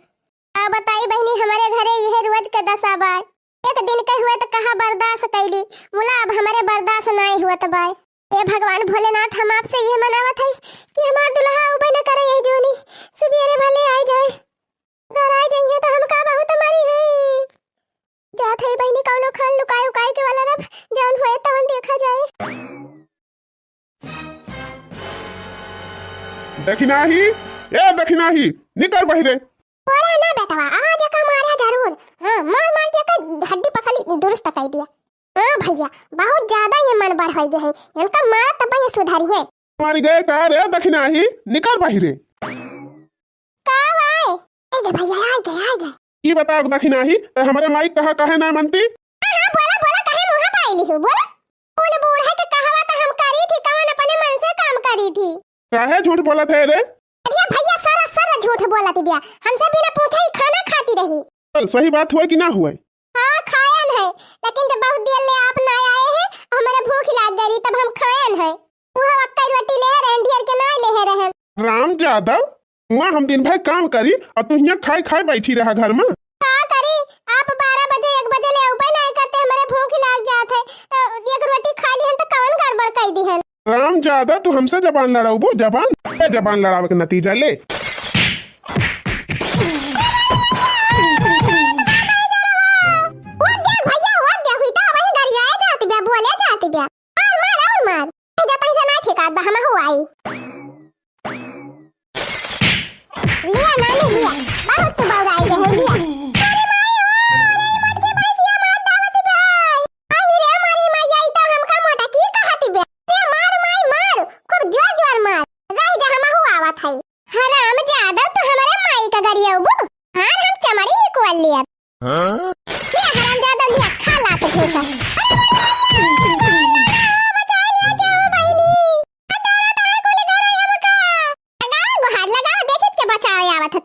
[SPEAKER 1] अब बताई बहनी हमारे घरे यह रोज के 10 बार एक दिन के हुए तो कहा बर्दाश्त कैली मुला, अब हमारे बर्दाश्त नहीं हुआ तो बाय। हे भगवान भोलेनाथ, हम आपसे यह मनावत है कि हमार दुल्हा उबे न करे यही जोनी सुबेरे भले आ जाए। घर आ जाइए तो हम का बहुत हमारी है जात है बहनी कौनो खान लुकाए उकाए के वाला रब जौन होए तवन देखा जाए।
[SPEAKER 2] देखिना ही निकल बहिरे।
[SPEAKER 1] ओरा ना बेटवा आज का मारा जरूर। हां मार मार के दुरुस्त कर दिया। भैया बहुत ज्यादा ये मन बढ़ गए है, इनका मारा तब ये सुधारी है।
[SPEAKER 2] हमारी गए का रे दक्षिणा ही निकल बाहिरे।
[SPEAKER 1] का भाई आ गए भैया, आ गए।
[SPEAKER 2] ये बताओ दक्षिणा ही हमारे माई कहे ना मनती।
[SPEAKER 1] हां बोला कहे मुंह पाईली हूं, बोला बोल बूढ़ा के कहवा त हम करी थी, कवन अपने मन से काम करी थी।
[SPEAKER 2] काहे झूठ बोला थे रे?
[SPEAKER 1] अरे भैया सारा झूठ बोला थी बिया, हमसे बिना पूछे ही खाना खाती रही।
[SPEAKER 2] चल सही बात हुआ कि ना हुआ?
[SPEAKER 1] हाँ खायन है, लेकिन जब बहुत देर ले आप ना आए हैं, हमारे भूख लग गई तब हम खायन है। वो अक्का रोटी ले रहे ढेर के ना ले रहे।
[SPEAKER 2] राम जादव वहाँ हम दिन भर काम करी और तू यहाँ खाए बैठी रहा घर में।
[SPEAKER 1] का करी आप 12 बजे 1 बजे ले ऊपर नहीं करते, हमारे भूख लग जात है तो एक रोटी खा ली हन तो कौन गड़बड़ कर दी हन।
[SPEAKER 2] राम जादव तू हमसे जबान लड़ाऊबो, जबान लड़ावे के नतीजा ले।
[SPEAKER 1] लिया ना लिया बहुत तो बौराई गए हो लिया। अरे माई मत के भैंसिया मार दावती भाई। आई रे मारी माई आई त हमका मोटा की कहती बे। रे मार खूब जोर मार रह जा हम हुआ आवत है। हराम ज्यादा तो हमारे माई का गरिया उबो हां हम चमड़ी निकल लिया। हां ये हराम ज्यादा लिया खा ला तो घुसा।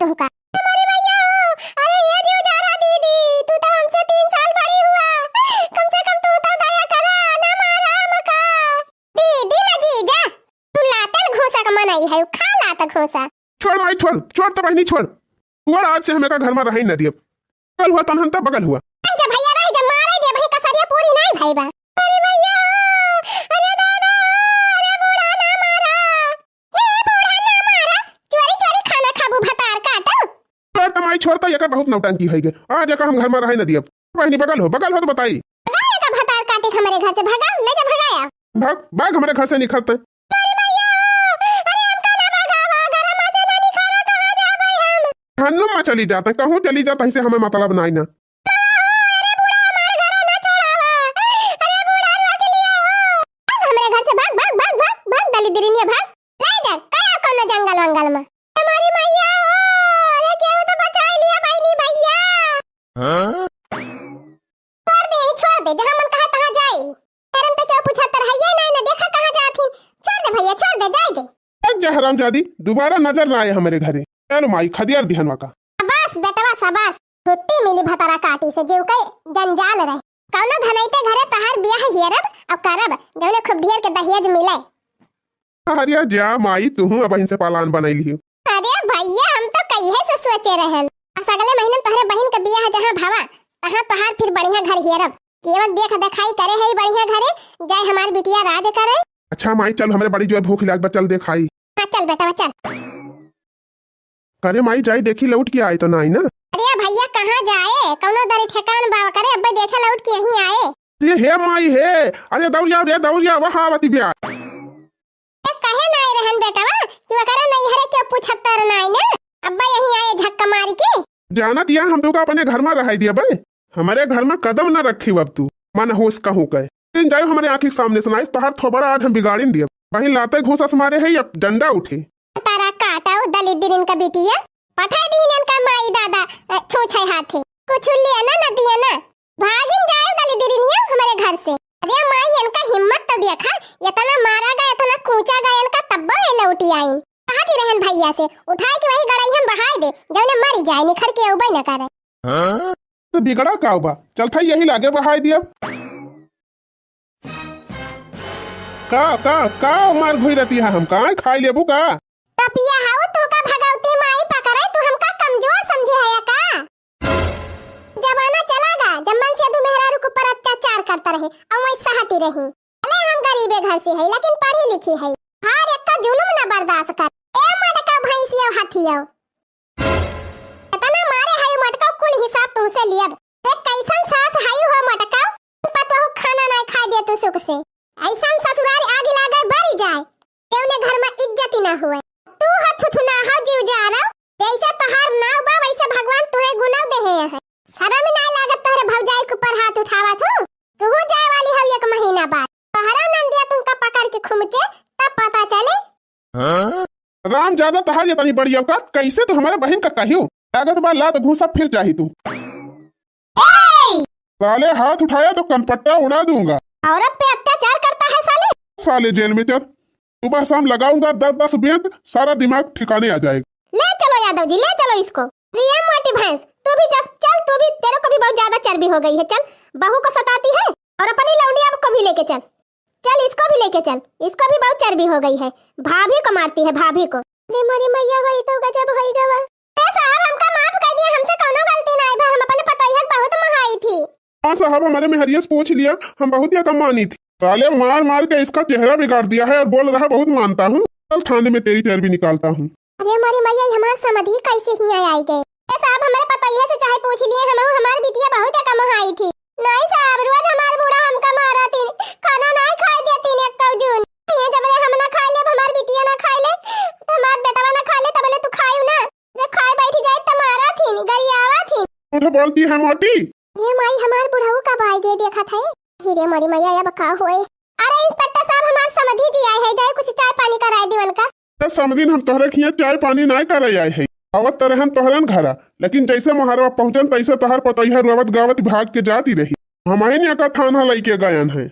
[SPEAKER 1] तुहका हमारे भैया अरे ये जीव जा रहा दीदी, तू तो हमसे 3 साल बड़ी हुआ, कम से कम तू तो दया करा ना मारा मका। दीदी ना जी जा तू लातन घोसा का मनाई है, खा लात घोसा।
[SPEAKER 2] छोड़ माई छोड़ तो बहनी छोड़। हुआ आज से हमें का घर में रही न दियब। कल हुआ तनहन तब बगल हुआ।
[SPEAKER 1] रह जा भैया रह जा, मारे दे भाई कसरिया पूरी नहीं भाई बा। अरे भैया अरे दादा अरे बूढ़ा ना मारा, हे बूढ़ा ना मारा, चोरी खाना खाबू भतार काटा।
[SPEAKER 2] तमाई छोड़ता ये का बहुत नौटंकी है गे। आज का हम घर में रहे न दियब। बहनी बगल हो तो बताई।
[SPEAKER 1] भगाया का भतार काटे हमारे घर से, भगा ले जा भगाया।
[SPEAKER 2] भाग हमारे घर से निकलते।
[SPEAKER 1] अरे भैया अरे हमका ना भगावा, घर में से ना निकाला, कहां जाबे हम।
[SPEAKER 2] हन्नू में चली जाते, कहूं चली जाता इसे हमें मतलब नहीं ना।
[SPEAKER 1] अरे बूढ़ा हमारे घर ना छोड़ावा, अरे बूढ़ा रोक लिया हो हमारे घर से, भाग दली दिरिनिया भाग ले जा कया कोनो जंगल वंगल में। हमारी मैया अरे केहू तो बचा लिया बहनी भैया। हां छोड़ दे जहां मन कहा तहां जाई। परम तो क्यों पूछा तर है ये नहीं ना देखा कहां जाथी। छोड़ दे भैया छोड़ दे जाए दे।
[SPEAKER 2] जहराम जादी दोबारा नजर ना आए हमारे घरे। चलो माई खदियार दिहनवा का।
[SPEAKER 1] बस बेटवा शाबाश, छुट्टी मिली भतारा काटी से जीव कई जंजाल रहे। कौनो धनैते घरे तहार बियाह हियरब अब करब जौने खूब ढेर के दहेज मिले।
[SPEAKER 2] अरे जा माई तू अब इनसे पालान बनैली।
[SPEAKER 1] अरे भैया हम तो कहिए से सोचे रहन अगले महीने तोहरे बहन के बियाह जहां भावा तहां तोहार फिर बढ़िया घर हियरब। केवल देख दिखाई करे है बढ़िया घरे जाय हमार बिटिया राज करे।
[SPEAKER 2] अच्छा माई चल हमारे बड़ी जो भूख लाग चल देखाई।
[SPEAKER 1] हां चल बेटा चल।
[SPEAKER 2] करे माई जाई देखी लौट के आए तो नहीं ना।
[SPEAKER 1] अरे भैया कहां जाए कौनो दरी ठिकान बाव करे अब देखे लौट के यहीं आए।
[SPEAKER 2] ये हे माई हे अरे दौड़िया वहां आवती बिया।
[SPEAKER 1] कहे नहीं रहन बेटा कि वकरे नहीं हरे के पूछतर नहीं ना अब्बा यहीं आए झक्का मार के।
[SPEAKER 2] जाना दिया हम तो अपने घर में रह दिया बे, हमारे घर में कदम न रखी अब तू मन होश कहूं कहे जाए हमारे आंखी के सामने सुनाई तोहर थोबड़ा आज हम बिगाड़ी दिया। वहीं लाते घूसा मारे है या डंडा उठे।
[SPEAKER 1] तारा काटाओ दलित दिरिन का बिटिया पठा दीन का माई दादा छोछे हाथे कुछ लिया ना दिया ना भागिन जाए दलित दिरिनिया हमारे घर से। अरे माई इनका हिम्मत तो देखा इतना मारा गया इतना कूचा गया इनका तब्बा लौटी आईन। कहा थी रहन भैया से उठाए के वही गड़ाई हम बहार दे जौने मरी जाए निखर के उबे न करे।
[SPEAKER 2] हां तो बिगड़ा का बा चल था यही लागे बहाई दिया। का मार घोई रहती है हम का खाई लेबू का।
[SPEAKER 1] टपिया हाउ तो का भगावती माई पकड़े तू हमका कमजोर समझे है का। जमाना चलागा जब मन से दू मेहरारू को पर अत्याचार करता रहे और वही सहती रही। अरे हम गरीबे घर से है लेकिन पढ़ी लिखी है हर एक का जुल्म न बर्दाश्त कर। ए मटका भैंसिया हाथिया इतना मारे है मटका कुल हिसाब तुमसे लियब। रे कैसन सास हाई हो मटका पतो खाना नहीं खा दे तू सुख से ऐसन ससुराल आगे लागे भरी जाए तेवने घर में इज्जत ही ना हुए। तू हथुथुना हो जीव जा रहा जैसे तोहार नाव बा वैसे भगवान तुहे गुनाह दे है शर्म ना लागत तोहरे भौजाई के ऊपर हाथ उठावत हो। तू हो जाए वाली हो 1 महीना बाद। तोहरा नंदिया तुमका पकड़ के खुमचे तब पता चले।
[SPEAKER 2] राम ज्यादा तहार ये तनी बड़ी औकात कैसे तू हमारे बहन का कहियो लागत बा लात घूसा फिर चाही तू। साले हाथ उठाया तो कनपट्टा उड़ा दूंगा।
[SPEAKER 1] औरत पे अत्याचार करता है साले।
[SPEAKER 2] साले जेल में चल, सुबह शाम लगाऊंगा 10-10 बेंत, सारा दिमाग ठिकाने आ जाएगा।
[SPEAKER 1] ले चलो यादव जी, ले चलो इसको। रिया मोटी भैंस, तू भी चल चल, तू भी, तेरे को भी बहुत ज्यादा चर्बी हो गई है। चल, बहू को सताती है और अपनी लौंडिया को भी लेके चल। चल इसको भी लेके चल, इसको भी बहुत चर्बी हो गई है। भाभी को मारती है, भाभी को। रे मोरी मैया होई तो गजब होई गवा। ए साहब हमका माफ कर दिया, हमसे कोनो गलती नहीं भा, हम अपने पतोहिया बहुत महाई थी।
[SPEAKER 2] हाँ साहब, हमारे मेहरिया से पूछ लिया, हम बहुत ही कम मानी थी। साले मार मार के इसका चेहरा बिगाड़ दिया है और बोल रहा बहुत मानता हूँ। कल थाने में तेरी चर्बी निकालता हूँ।
[SPEAKER 1] अरे मोरी मैया, हमारे समधी कैसे ही आई गए। ए साहब हमारे पतोहिया से चाहे पूछ लिए, हम हमारी बिटिया बहुत ही कम महाई थी। नहीं साहब, रोज हमार बूढ़ा हमका मारा थी, खाना नहीं खाए देती ने कौजून। ये जब हम ना खा ले, हमार बिटिया ना खा ले, हमार बेटवा ना खा ले, तबले तू खायू ना। जब खाए बैठी जाए त मारा थी, गरियावा थी।
[SPEAKER 2] मुझे बोलती है मोटी।
[SPEAKER 1] ये माई हमार बुढ़ऊ कब आई गए देखा था। हीरे मोरी मैया अब का होए। अरे इंस्पेक्टर साहब, हमार समधी जी आए है, जाए कुछ चाय पानी कराए दीवन का।
[SPEAKER 2] समझिन हम तोहरे खिया चाय पानी नहीं कर आए है। आवत तरहन तोहरन घरा, लेकिन जैसे मोहरवा पहुंचन तैसे तोहर पतोहिया रोवत गावत भाग के जाती रही। हमारे यहाँ का थाना लेके गयन है।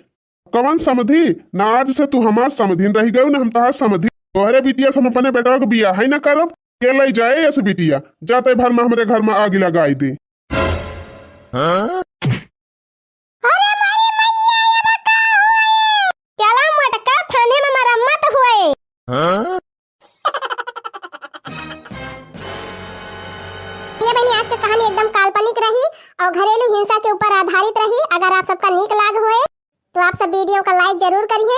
[SPEAKER 2] कवन समधी ना, आज से तू हमार समधीन रह गयो ना, हम तोहर समधी। तोहरे बिटिया से हम अपने बेटा को बिया है ना करब, के ले जाए ऐसे बिटिया जाते भर में हमारे घर में आग लगाई दे।
[SPEAKER 1] अरे मारी मैया, अब का होए। चला मटका थाने में मरम्मत हुए। ये बहनी आज की कहानी एकदम काल्पनिक रही और घरेलू हिंसा के ऊपर आधारित रही। अगर आप सबका नीक लाग होए तो आप सब वीडियो का लाइक जरूर करिए।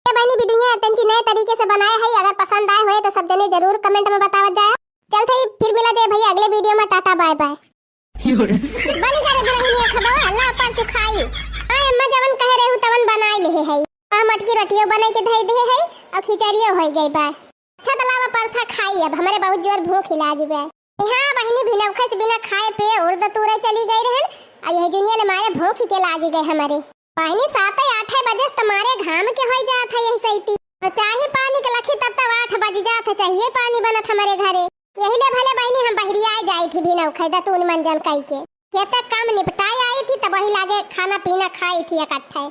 [SPEAKER 1] ये बहनी वीडियो तंची नए तरीके से बनाए है, अगर पसंद आए होए तो सब जने जरूर कमेंट में बतावत जाए। चलते ही फिर मिला जाए भैया अगले वीडियो में। Tata bye bye. बनी करे दुल्हनिया खबवा अल्लाह पर सुखाई। आ अम्मा जवन कह रहे हूं तवन बनाई ले है। आ मटकी रोटियो बनाई के धई दे है और खिचड़ियो होई गई बा। अच्छा तलावा परसा खाई, अब हमारे बहुत जोर भूख लागी बा। हां बहनी भी नौखे से बिना खाए पे उड़ द तूरे चली गई रहन। आ यह दुनिया ले मारे भूख के लागी गए हमारे। बहनी 7-8 बजे तुम्हारे घाम के होई जात है यही सही। तो चाहे पानी के लखी तब 8 बज जात, चाहिए पानी बनत हमारे घरे। यही ले भले बहनी हम बहरिया जाई थी बिना खैदा तून मंजन कई के खेत काम निपटाई आई थी, तब वही लागे खाना पीना खाई थी इकट्ठे।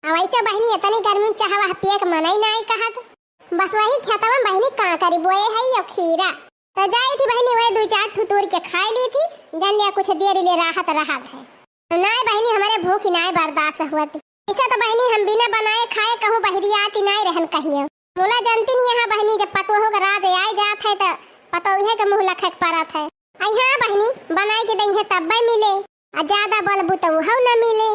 [SPEAKER 1] अब ऐसे बहनी इतनी गर्मी चाहवा पिए के मन ही नहीं कहत। बस वही खेतवा में बहनी का करी बोए है या खीरा तो जाई थी बहनी, वही 2-4 ठुतूर के खाई ली थी। जल लिया कुछ देर ले राहत है। नहीं बहनी हमारे भूख नहीं बर्दाश्त हुआ। इसे तो बहनी हम बिना बनाए खाए कहूँ बहरिया आती नहीं रहन कहियो। मोला जानती नहीं यहाँ बहनी जब पतोह का राज आई जात है तो पतोहे के मुँह लखक परत है। यहाँ बहनी बनाई के दही है तब मिले, और ज्यादा बोलबू तो वो न मिले।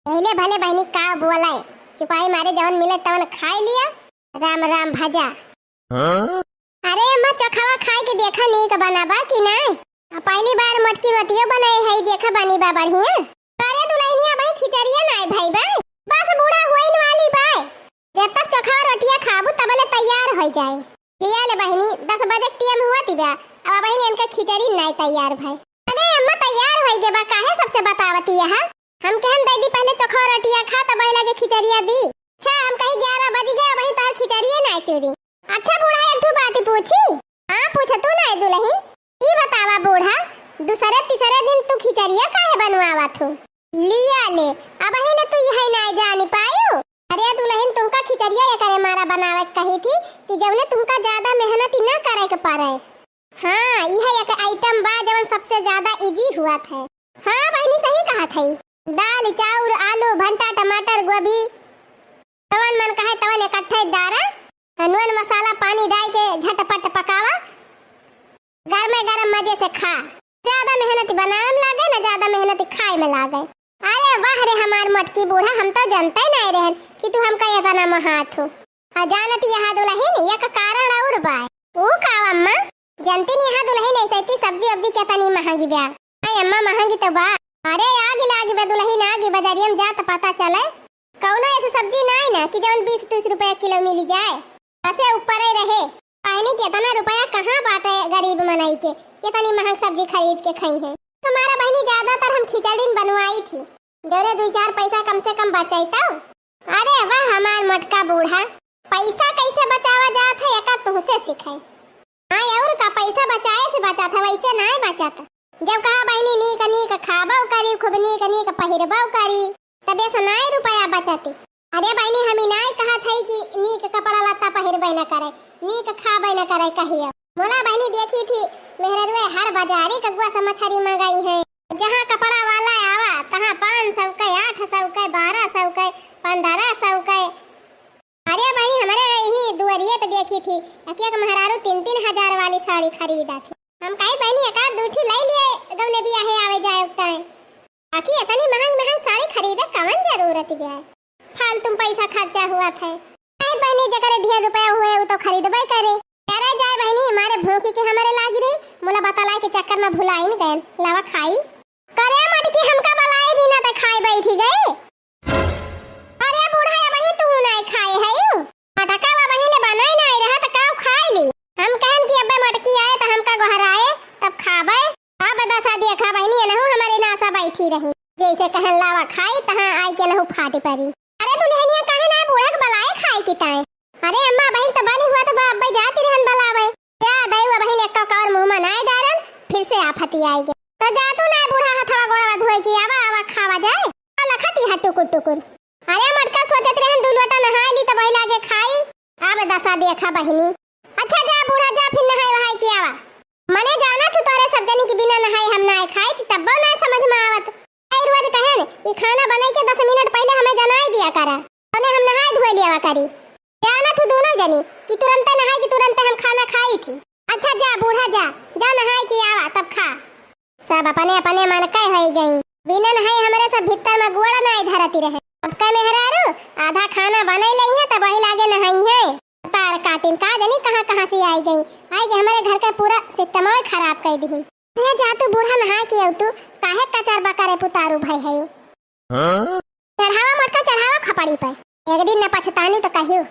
[SPEAKER 1] पहले भले बहनी का बोले चुपाई मारे जवन मिले तवन खाई लिया। राम राम भजा। अरे अम्मा चखावा खाए के देखा नहीं का बनाबा कि ना। पहली बार मटकी रोटियो बनाए है, देखा बनी बा बढ़िया। अरे दुल्हनिया भाई खिचड़िया नहीं भाई बा, बस बूढ़ा होइन वाली बा। जब तक चखा रोटिया खाबू तबले तैयार हो जाए। लिया ले बहनी 10 बजे टीएम हुआ थी बा, अब बहनी इनका खिचड़ी नहीं तैयार भाई। अरे अम्मा तैयार हो गए बा, काहे सबसे बतावती है। हम कहन दीदी पहले चखा रोटिया खा तब लगे खिचड़िया दी। अच्छा हम कहीं 11 बज गए वही तार खिचड़िया नहीं चूरी। अच्छा बूढ़ा एक बात पूछी। हां पूछ तू नहीं दुल्हन ई बतावा बूढ़ा, दूसरे तीसरे दिन तू खिचड़िया काहे बनवावा थू। लिया ले अब ले तू यही नहीं जानी पायू। अरे दुल्हन तुमका खिचड़िया ये करे मारा बनावे कही थी कि जवने तुमका ज्यादा मेहनत न करे के पारे। हां यह एक आइटम बा जवन सबसे ज्यादा इजी हुआ था। हां बहनी सही कहा थी। दाल चाउर आलू भंटा टमाटर गोभी तवन मन कहे तवन इकट्ठे डारा, नून मसाला पानी डाल के झटपट पकावा, गरम मजे से खा। ज्यादा मेहनत बनावे में लागे ना ज्यादा मेहनत खाए में लागे। अरे वाह रे हमार मटकी बूढ़ा, हम तो जानते ही नहीं रहन कि तू हमका इतना महात हो। और जानती यहाँ दुल्हन ये का कारण और बा। वो का अम्मा जानती नहीं यहाँ दुल्हन ऐसी सब्जी वब्जी कितनी महंगी बा। अरे अम्मा महंगी तो बा। अरे आगे लागी बा दुल्हन आगे बाजारिया में जा तो पता चले कौनो ऐसी सब्जी नहीं ना कि जवन 20-30 रुपया किलो मिली जाए। ऐसे ऊपर ही रहे पानी कितना रुपया कहाँ बाटे गरीब मनाई के कितनी महंग सब्जी खरीद के खाई है। तुम्हारा बहनी ज्यादातर हम खिचड़ी बनवाई थी, जोरे 2-4 पैसा कम से कम बचैता। अरे वाह हमार मोटका बूढ़ा, पैसा कैसे बचावा जात है एका तुहसे सिखाई। हाँ और का पैसा बचाए से बचा था, वैसे नहीं बचाता। जब कहा बहनी नीक नीक खाबो करी, खूब नीक नीक पहिरबो करी, तबे से नहीं रुपया बचती। अरे बहनी हमी नहीं कहा था कि नीक कपड़ा लत्ता पहिरबे न करे, नीक खाबे न करे कहियो। मोला बहनी देखी थी मेहरवे हर बाजारी कगुआ से मछली मंगाई है। जहाँ कपड़ा वाला आवा तहाँ 500 के, 800 के, 1200 के, 1500 के। अरे बहनी हमारे यही दुआरिये पे देखी थी एक महरारू 3-3 हजार वाली साड़ी खरीदा थी। हम कहीं बहनी एक आध दूठी ले लिए गौने बियाहे आवे जाए उगताए। आखिर इतनी महंग साड़ी खरीदे कवन जरूरत है, फालतू पैसा खर्चा हुआ था। शायद बहनी जकर ढेर रुपया हुए वो तो खरीदबे करे। अरे जाए बहनी हमारे भूखी के हमारे लागी रही, मोला बतलाई के चक्कर में भुलाई न गए लावा खाई करे मटकी हमका बलाई भी ना त खाई बैठी गए। अरे बूढ़ा वही तू नहीं खाए है यू मटका वा वही ले बनाई नहीं रहा त का खाई ली। हम कहन कि अबे मटकी आए त हमका गोहराए तब खाबे। अब दसा देखा बहनी नहु हमारे नासा बैठी रही, जैसे कहन लावा खाई तहां आई के नहु फाटी परी। अरे दुल्हनिया काहे ना बूढ़ा के बलाए खाई की ताए। अरे अम्मा बहन तो बनी हुआ तो बाप भाई जाती रहन बलावे, क्या दैवा बहन एक का और मुंह में नहीं डारन फिर से आफती आएगी। तो जातू ना बूढ़ा हथवा गोड़वा धोए की आवा आवा खावा जाए और लखती है टुकुर टुकुर। अरे मटका सोचत रहन दू लोटा नहाई ली तो बही लागे खाई। अब दसा देखा बहनी। अच्छा जा बूढ़ा जा फिर नहाई वहाई की आवा। मने जाना तू तोरे सब जनी की बिना नहाई हम ना खाई थी तब ना समझ में आवत। आई रोज कहन ये खाना बनाई के 10 मिनट पहले हमें जनाई दिया करा, तने हम नहाई धोए लिया करी। जाना तू दोनों जनी कि तुरंत नहाई कि तुरंत हम खाना खाई थी। अच्छा जा बूढ़ा जा जा नहाई की आवा तब खा। सब अपने अपने मन कह होई गई, बिना नहाई हमारे सब भीतर में गोड़ा नहीं धरती रहे। अब का मेहरारू आधा खाना बनाई लई है तब वही लागे नहाई है। तार काटिन का जनी कहां से आई गई हमारे घर का पूरा सिस्टम खराब कर दी। ये जा तू बूढ़ा नहा के तू काहे कचर बकरे पुतारू भाई है यू। चढ़ावा मटका चढ़ावा खपड़ी पे, एक दिन न पछतानी तो कहियो।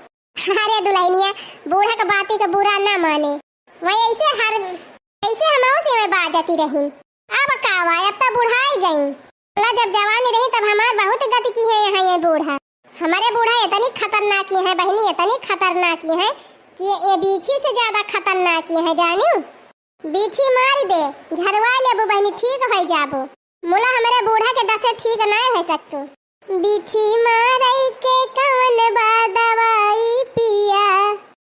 [SPEAKER 1] अरे दुल्हनिया बूढ़ा का बाती का बुरा ना माने, वही ऐसे हम से में बाजती रही। अब कावा अब तो बुढ़ाई गई, जब जवानी रही तब हमार बहुत गति की है यहाँ ये बूढ़ा। हमारे बूढ़ा इतनी खतरनाक है बहनी, इतनी खतरनाक है कि ये बीछी से ज्यादा खतरनाक है जानियो। बीछी मार दे झरवा लेबो बहनी ठीक हो जाबो। मुला हमारे बूढ़ा के दसे ठीक नहीं हो सकतो। बीछी मारई के कौन बा दवाई पिया,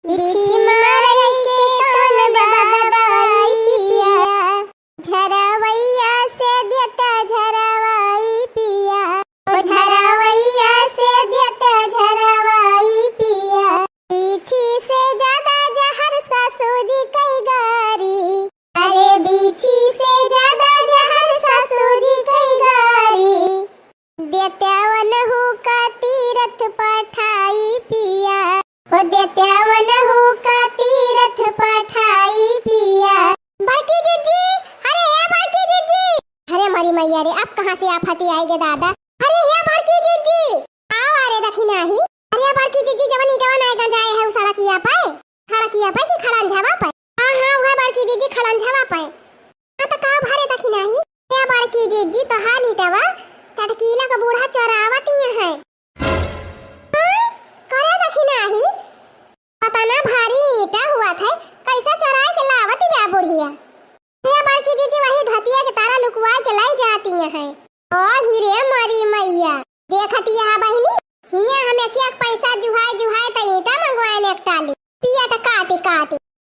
[SPEAKER 1] बीछी मारई के कौन बा दवाई पिया, झरवैया से देता झरवाई पिया, ओ झरवैया से देता झरवाई पिया। बीछी से ज्यादा जहर सासू जी कई गारी, अरे बीछी से ज्यादा जहर सासू जी कई गारी, देत्यावन हो का तीरथ पठाई पिया, ओ देत्यावन हो का तीरथ पठाई पिया। बड़की जीजी, अरे ये बड़की जीजी, अरे मरी मैया रे अब कहाँ से आफती आएगी दादा। अरे ये बड़की जीजी आओ अरे दखिना ही। अरे बड़की जीजी जवन इटवन आएगा जाए है सड़किया पे कि खड़न झवा पे। हां हां वह बड़की जीजी खड़न झवा पे। हां तो का भरे दखिना ही। ये बड़की जीजी तो हा नीटवा चटकीला का बूढ़ा चरावती है। करे दखिना ही पता ना भारी ईटा हुआ था कैसा चराए के लावत बा बुढ़िया। ये बड़की जीजी वही धतिया के तारा लुकवाए के लाई जाती है। ओ हिरे मरी मैया देखती है बहनी, हिया हमें क्या पैसा जुहाए त ईटा मंगवाए ने एकटाली पिया त काटी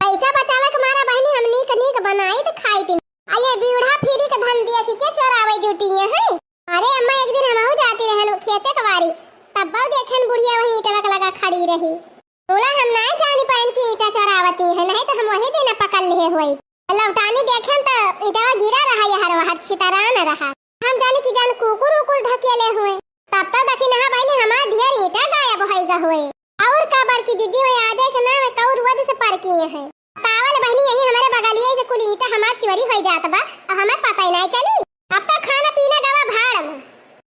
[SPEAKER 1] पैसा बचावे के मारा बहनी हम नीक बनाई त खाई थी। अरे बूढ़ा फिरी के धन दिया कि क्या चोरावे जुटी है। अरे अम्मा एक दिन हमहु जाती रहन खेते कवारी तब देखेन बुढ़िया वही ईटा लगा खड़ी रही। बोला हम नहीं जानी पाइन की ईटा चोरावती है, नहीं तो हम वही दिन पकड़ लिए हुई। लौटानी देखेन तो ईटा गिरा रहा यार वहां छितरा न रहा। हम जाने की जान कुकुर ढकेले हुए तब तक देखी ना बहनी हमार ढेर ईटा गायब होइगा हुए। और का बड़की जीजी वही आ जाए के नाम कौर वद से पर किए है। तावल बहनी यही हमारे बगलिए से कुल ईटा हमार चोरी हो जात बा और हमें पता ही नहीं चली। अब तक खाना पीना गवा भाड़ में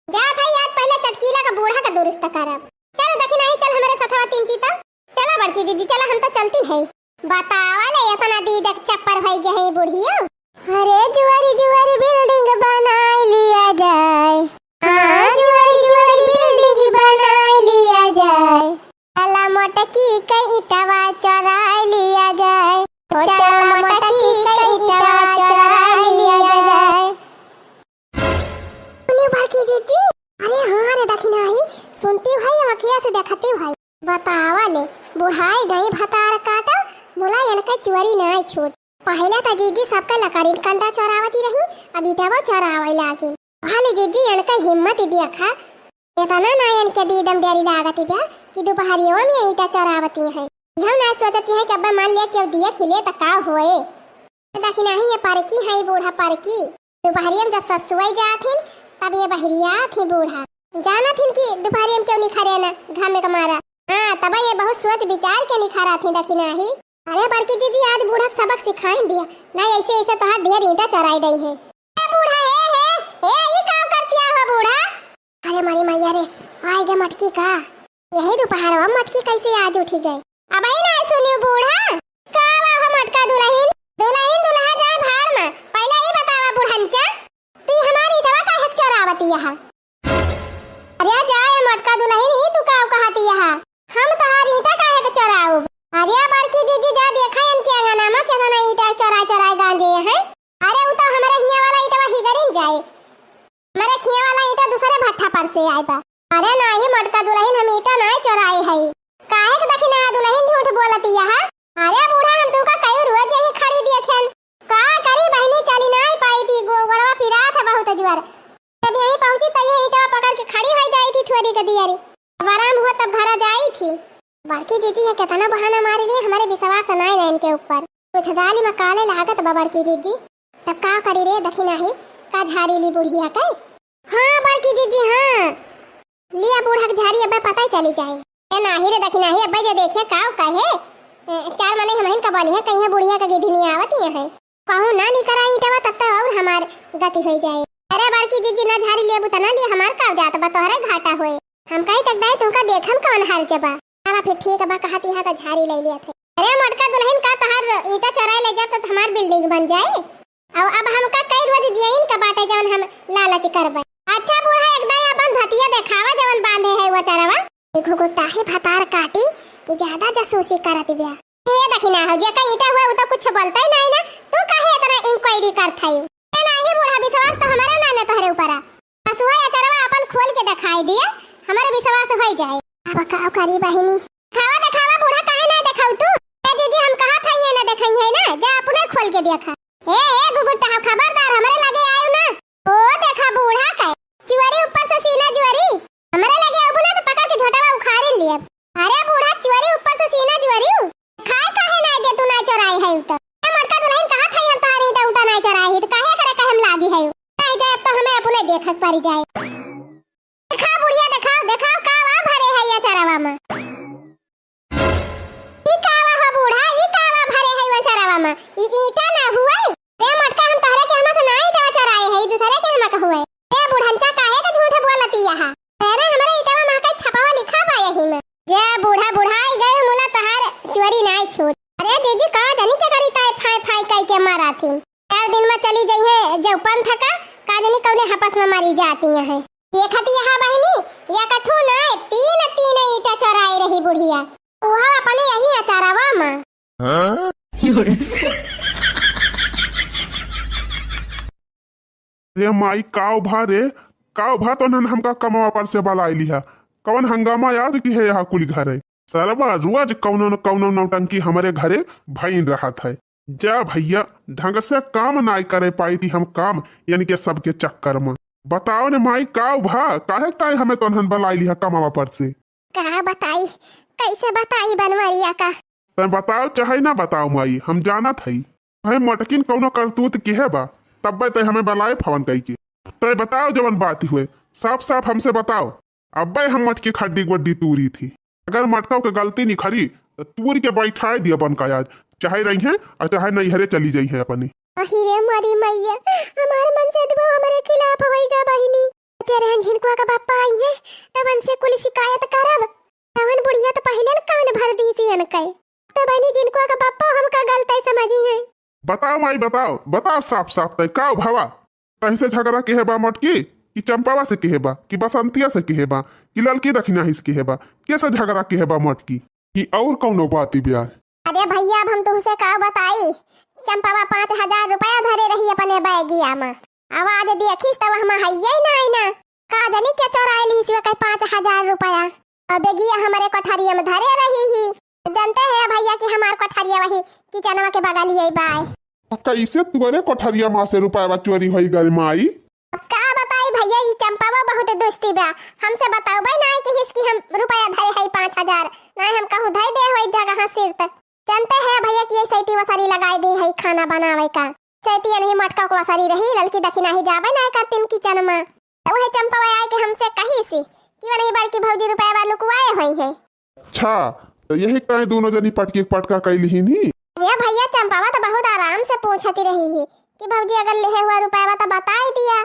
[SPEAKER 1] जात है याद पहले चटकीला का बूढ़ा का दुरुस्त करब। चल दखिना ही चल हमारे सथवा तीन चीता। चला बड़की दीदी चला हम तो चलती है। बतावा ले इतना दी देख चप्पर भई गए है बुढ़िया। अरे जुआरी जुआरी बिल्डिंग बनाई लिया जाए, हाँ जुआरी जुआरी बिल्डिंग बनाई लिया जाए, चला मोटकी का इटवा चुराई लिया जाए, चला मोटकी का इटवा चुराई लिया जाए। सुनियो बड़की जीजी, अरे हाँ रे दखिना ही सुनती भाई आँखिया से देखती भाई, बतावा ले बुढ़ाई गई भतार काटा, बोला इनका चोरी ना छूट। पहले तो जीजी सबका लकड़ी कंडा चोरावती रही, अब इटावा चोरावे लागी। हाले जीजी इनका हिम्मत दिया खा, इतना ना इनके दीदम डेरी लागती बा कि दोपहरियों में ईटा चोरावती है। हम ना सोचती है कि अब्बा मान लिया क्यों दिया खिले तो का होए। देखी नहीं ये पारकी है बूढ़ा पारकी, दोपहरियों जब सब सोई जाथिन तब ये बहरिया थी बूढ़ा, जाना थिन कि दोपहरियों क्यों निखरे ना घामे का मारा। हाँ तब ये बहुत सोच विचार के निखारा थी देखी नहीं। अरे बड़की जीजी आज बूढ़ा सबक सिखाई दिया, नहीं ऐसे ऐसे तो हाथ ढेर ईंटा चराई गई है। बूढ़ा है ये काम करती है बूढ़ा। अरे मारी मैया रे आए गे मटकी का, यही दोपहर में मटकी कैसे आज उठी गई। अब आई ना सुनियो बूढ़ा का वाह मटका दुल्हन दुल्हन दुल्हा जाए भाड़ में, पहले ही बतावा बुढ़ंचा तू हमारी इटवा काहे चरावती है। अरे जाए मटका दुल्हन ही तू का कहती है, हम तोहार ईटा काहे के चराऊ। अरे बड़की जीजी जा देखा इनके अंगनामा कैसा ना ईटा चोरा चोरा गांजे है। अरे वो तो हमारे हिया वाला ईटा हिगरिन जाए, मेरे खिया वाला ईटा दूसरे भट्ठा पर से आए बा। अरे नहीं मटका दुल्हन हम ईटा नहीं चोराए है, काहे के दखिना दुल्हन झूठ बोलती है। अरे बूढ़ा हम तुका कई रोज यही खड़ी देखन, का करी बहनी चली नहीं पाई थी, गोगड़वा पिरा था बहुत ज्वर, जब यही पहुंची तो यही ईटा पकड़ के खड़ी हो जाई थी थोड़ी के दियरी, आराम हुआ तब भरा जाई थी। बड़की जीजी ये कितना बहाना मार रही है, हमारे विश्वास नहीं है इनके ऊपर, कुछ दाली में काले लागत बा बड़की जीजी। तब का करी रे दखी नहीं का झाड़ी ली बुढ़िया का। हाँ बड़की जीजी हाँ लिया बूढ़ा की झाड़ी अब पता ही चली जाए। ए नाही रे दखी नहीं अब जे देखे का कहे चार मने हम का बोली है कहीं बुढ़िया का गिधी नहीं आवती है, कहूं ना नहीं कराई तब तब तो और हमार गति हो जाए। अरे बड़की जीजी ना झाड़ी ले बुतना लिए हमार का जात बा तोहरे घाटा होए, हम कहीं तक दाई तुमका देखम कौन हाल जबा। अरे फिर ठीक बा कहती है तो झाड़ी ले लिया थे। अरे मटका दुल्हन का तहार ईटा चराई ले जा तो हमार बिल्डिंग बन जाए, और अब हमका कई रोज जियन का बाटे जवन हम लालच करबे। अच्छा बूढ़ा एकदम अपन धतिया देखावा जवन बांधे है वो चरावा, देखो गोटा है भतार काटी ये ज्यादा जासूसी करती बे। हे दखिना हो जे का ईटा हुआ वो तो कुछ बोलता ही नहीं ना, तू काहे इतना इंक्वायरी करत है। ए नहीं बूढ़ा विश्वास तो हमारा ना ना तोहरे ऊपर, असुहा या चरावा अपन खोल के दिखाई दिया हमारे विश्वास हो जाए। अब का करी बहिनी खावा दिखावा बूढ़ा काहे ना दिखाऊ तू। ए दीदी हम कहा था ये ना दिखाई है ना, जा अपने खोल के देखा। ए गुगुट्टा खबरदार हमारे लगे आयो ना। ओ देखा बूढ़ा का चुआरी ऊपर से सीना जुआरी हमारे लगे आबू ना तो पकड़ के झोटावा उखाड़ लिया। अरे बूढ़ा चुआरी ऊपर से सीना जुआरी खाए काहे ना दे तू ना चोराई है तो। ए मटका दुल्हन कहा था हम तोहारी ईटा उठा ना चोराई तो काहे करे के हम लागी है कह जाए अब तो हमें अपने देखत पड़ जाए। देखा बुढ़िया देखा देखा का वा भरे है या चरावा में, ई कावा है बूढ़ा ई कावा भरे है वो चरावा में, ई ईटा ना हुआ रे मटका हम तोहरे के हम से ना ईटा चराए है दूसरे के हम का हुआ। ए बुढ़ंचा काहे के झूठ बोलती है। अरे हमारे ईटा में का छपावा लिखा बा यही में, जे बूढ़ा बुढ़ाई गए मुला तहार चोरी नहीं छूट। अरे जीजी का जानी क्या करी ताए फाय फाय कई के मारा थी, 4 दिन में चली गई है जो पंथ का जानी कौने हपस में मारी जाती है। देखती यहाँ बहनी या कठू ना तीन ईटा चोराई रही बुढ़िया, ओहा अपने यही अचारावा मां।
[SPEAKER 2] रे माई काव भा तो नन हमका कमावा पर से बलाई लिहा, कौन हंगामा याद की है यहाँ कुल घर है। सरबा रोज कौनो न कौनो नौटंकी हमारे घरे भईन रहा था। जा भैया ढंग से काम नाई करे पाई थी हम काम यानी के सबके चक्कर में। बताओ ने माई काव भा काहे ताई हमें तो नन बलाई लिहा कमावा पर से।
[SPEAKER 1] का बताई कैसे बताई बनवरिया का।
[SPEAKER 2] तै बताओ चाहे ना बताओ माई हम जाना थई भाई मटकिन कौनो करतूत की है बा तब तय हमें बलाए फवन कई के। तय बताओ जवन बात हुए साफ साफ हमसे बताओ। अब हम मटकी खड्डी गुड्डी तूरी थी, अगर मटकाओ के गलती नहीं खरी तो तूर के बैठाए दिया बन का आज चाहे रही है और चाहे नहीं हरे चली जाई है अपनी।
[SPEAKER 1] अहिरे मारी मैया हमारे मन से तो हमारे खिलाफ होएगा बहिनी। तेरे झिनकुआ का बापा आई है तवन से कुल शिकायत करब, तवन बुढ़िया तो पहले न कान भर दी थी अनकई तो बहनी झिनकुआ का बापा हमका गलत समझी है।
[SPEAKER 2] बताओ माई बताओ बताओ साफ साफ तय का भावा कहीं से झगड़ा के है बा मटकी कि चंपावा से के बा कि बसंतिया से के बा कि ललकी दक्षिणा हिस के बा कैसे झगड़ा के बा मटकी कि और कौनो बात ब्याह।
[SPEAKER 1] अरे भैया अब हम तुमसे का बताई, चंपावा 5,000 रुपया धरे रही अपने बैगिया में। आवाज देखिस तब हम हइये नहीं ना का जानी क्या चोराई ली इसमें 5,000 रुपया। अब बेगिया हमारे कोठरिया में धरे रही ही। जानते हैं भैया कि हमार कोठरिया वही किचनवा के बगल ही बाय।
[SPEAKER 2] कैसे तुअरे कोठरिया माँ से रुपया चोरी हो गई माई?
[SPEAKER 1] का बताई भैया ये चंपावा बहुत दुष्टी बा। हमसे बताओ भाई ना कि इसकी हम रुपया धरे है 5,000 ना हम कहूँ धई दे हुई जगह सिर तक। जानते हैं भैया कि ये सैती वसारी लगाई दे है खाना बनावे का। सैती नहीं मटका को वसारी रही ललकी दक्षिणा ही जावे ना करतीन किचन में। वही चंपावा आए कि हमसे कही सी कि वो नहीं बड़की भौजी रुपया वाला लुकवाए हुई है।
[SPEAKER 2] अच्छा तो यही कहीं दोनों जनी पटकी पटका कैली ही नहीं।
[SPEAKER 1] अरे भैया चंपावा तो बहुत आराम से पूछती रही ही कि भौजी अगर ले हुआ रुपया तो बता दिया।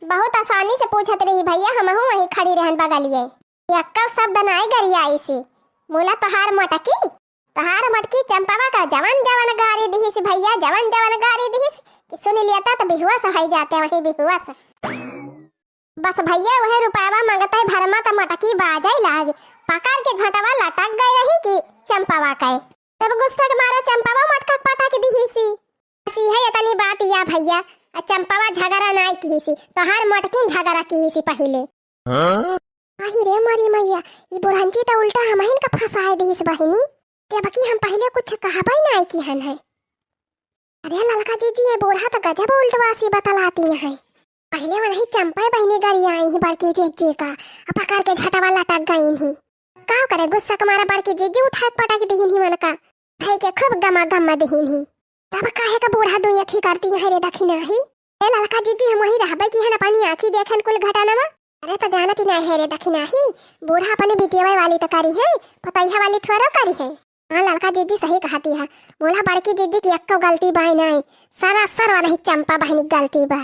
[SPEAKER 1] बहुत आसानी से पूछत रही भैया हम वहीं खड़ी रहन बगलिए। यक्का शब्द नाई गरियाई सी मोला तोहार मटकी चंपावा का जवन जवन गारी दिही सी भैया जवन जवन गारी दिही कि सुन लिया तो बिहुआ से हो जाते वही बिहुआ से। बस भैया वह रुपयावा मांगता है भरमा तो मटकी बाजाई लाग पकड़ के झटवा लटक गई रही कि चंपावा कहे। तब गुस्सा के मारा चंपावा मटका पटक दिही सी है इतनी बात या भैया। चंपावा झगड़ा नाई की सी तोहार मटकी झगड़ा की सी पहले। आही रे मरी मैया ये बुढ़ंची तो उल्टा हमहिन का फसाए दी इस बहिनी जबकि हम पहले कुछ कहबई नाई की हन है। अरे ललका जीजी ये बूढ़ा तो गजब उल्टवासी बतलाती है। पहले वो नहीं चंपा बहिनी गरी आई ही बड़की जीजी का पकड़ के झटवा लटक गई ही। का करे गुस्सा के मारा बड़की जीजी उठा पटक दीहिन ही मन का धई के खूब गमा गमा दीहिन ही। तब काहे का बूढ़ा दो अखी करती है रे दक्षिणा ही। ए ललका जीजी हम वही रहबे की है अपनी आंखी देखन कुल घटाना में। अरे तो जानत ही नहीं है रे दक्षिणा ही बूढ़ा अपनी बिटिया वाली तो करी है पतैया वाली थोड़ा करी है। हाँ ललका जीजी सही कहती है मोला बड़की जीजी की अक्को गलती बाई नहीं सारा सरवा नहीं चंपा बहनी गलती बा।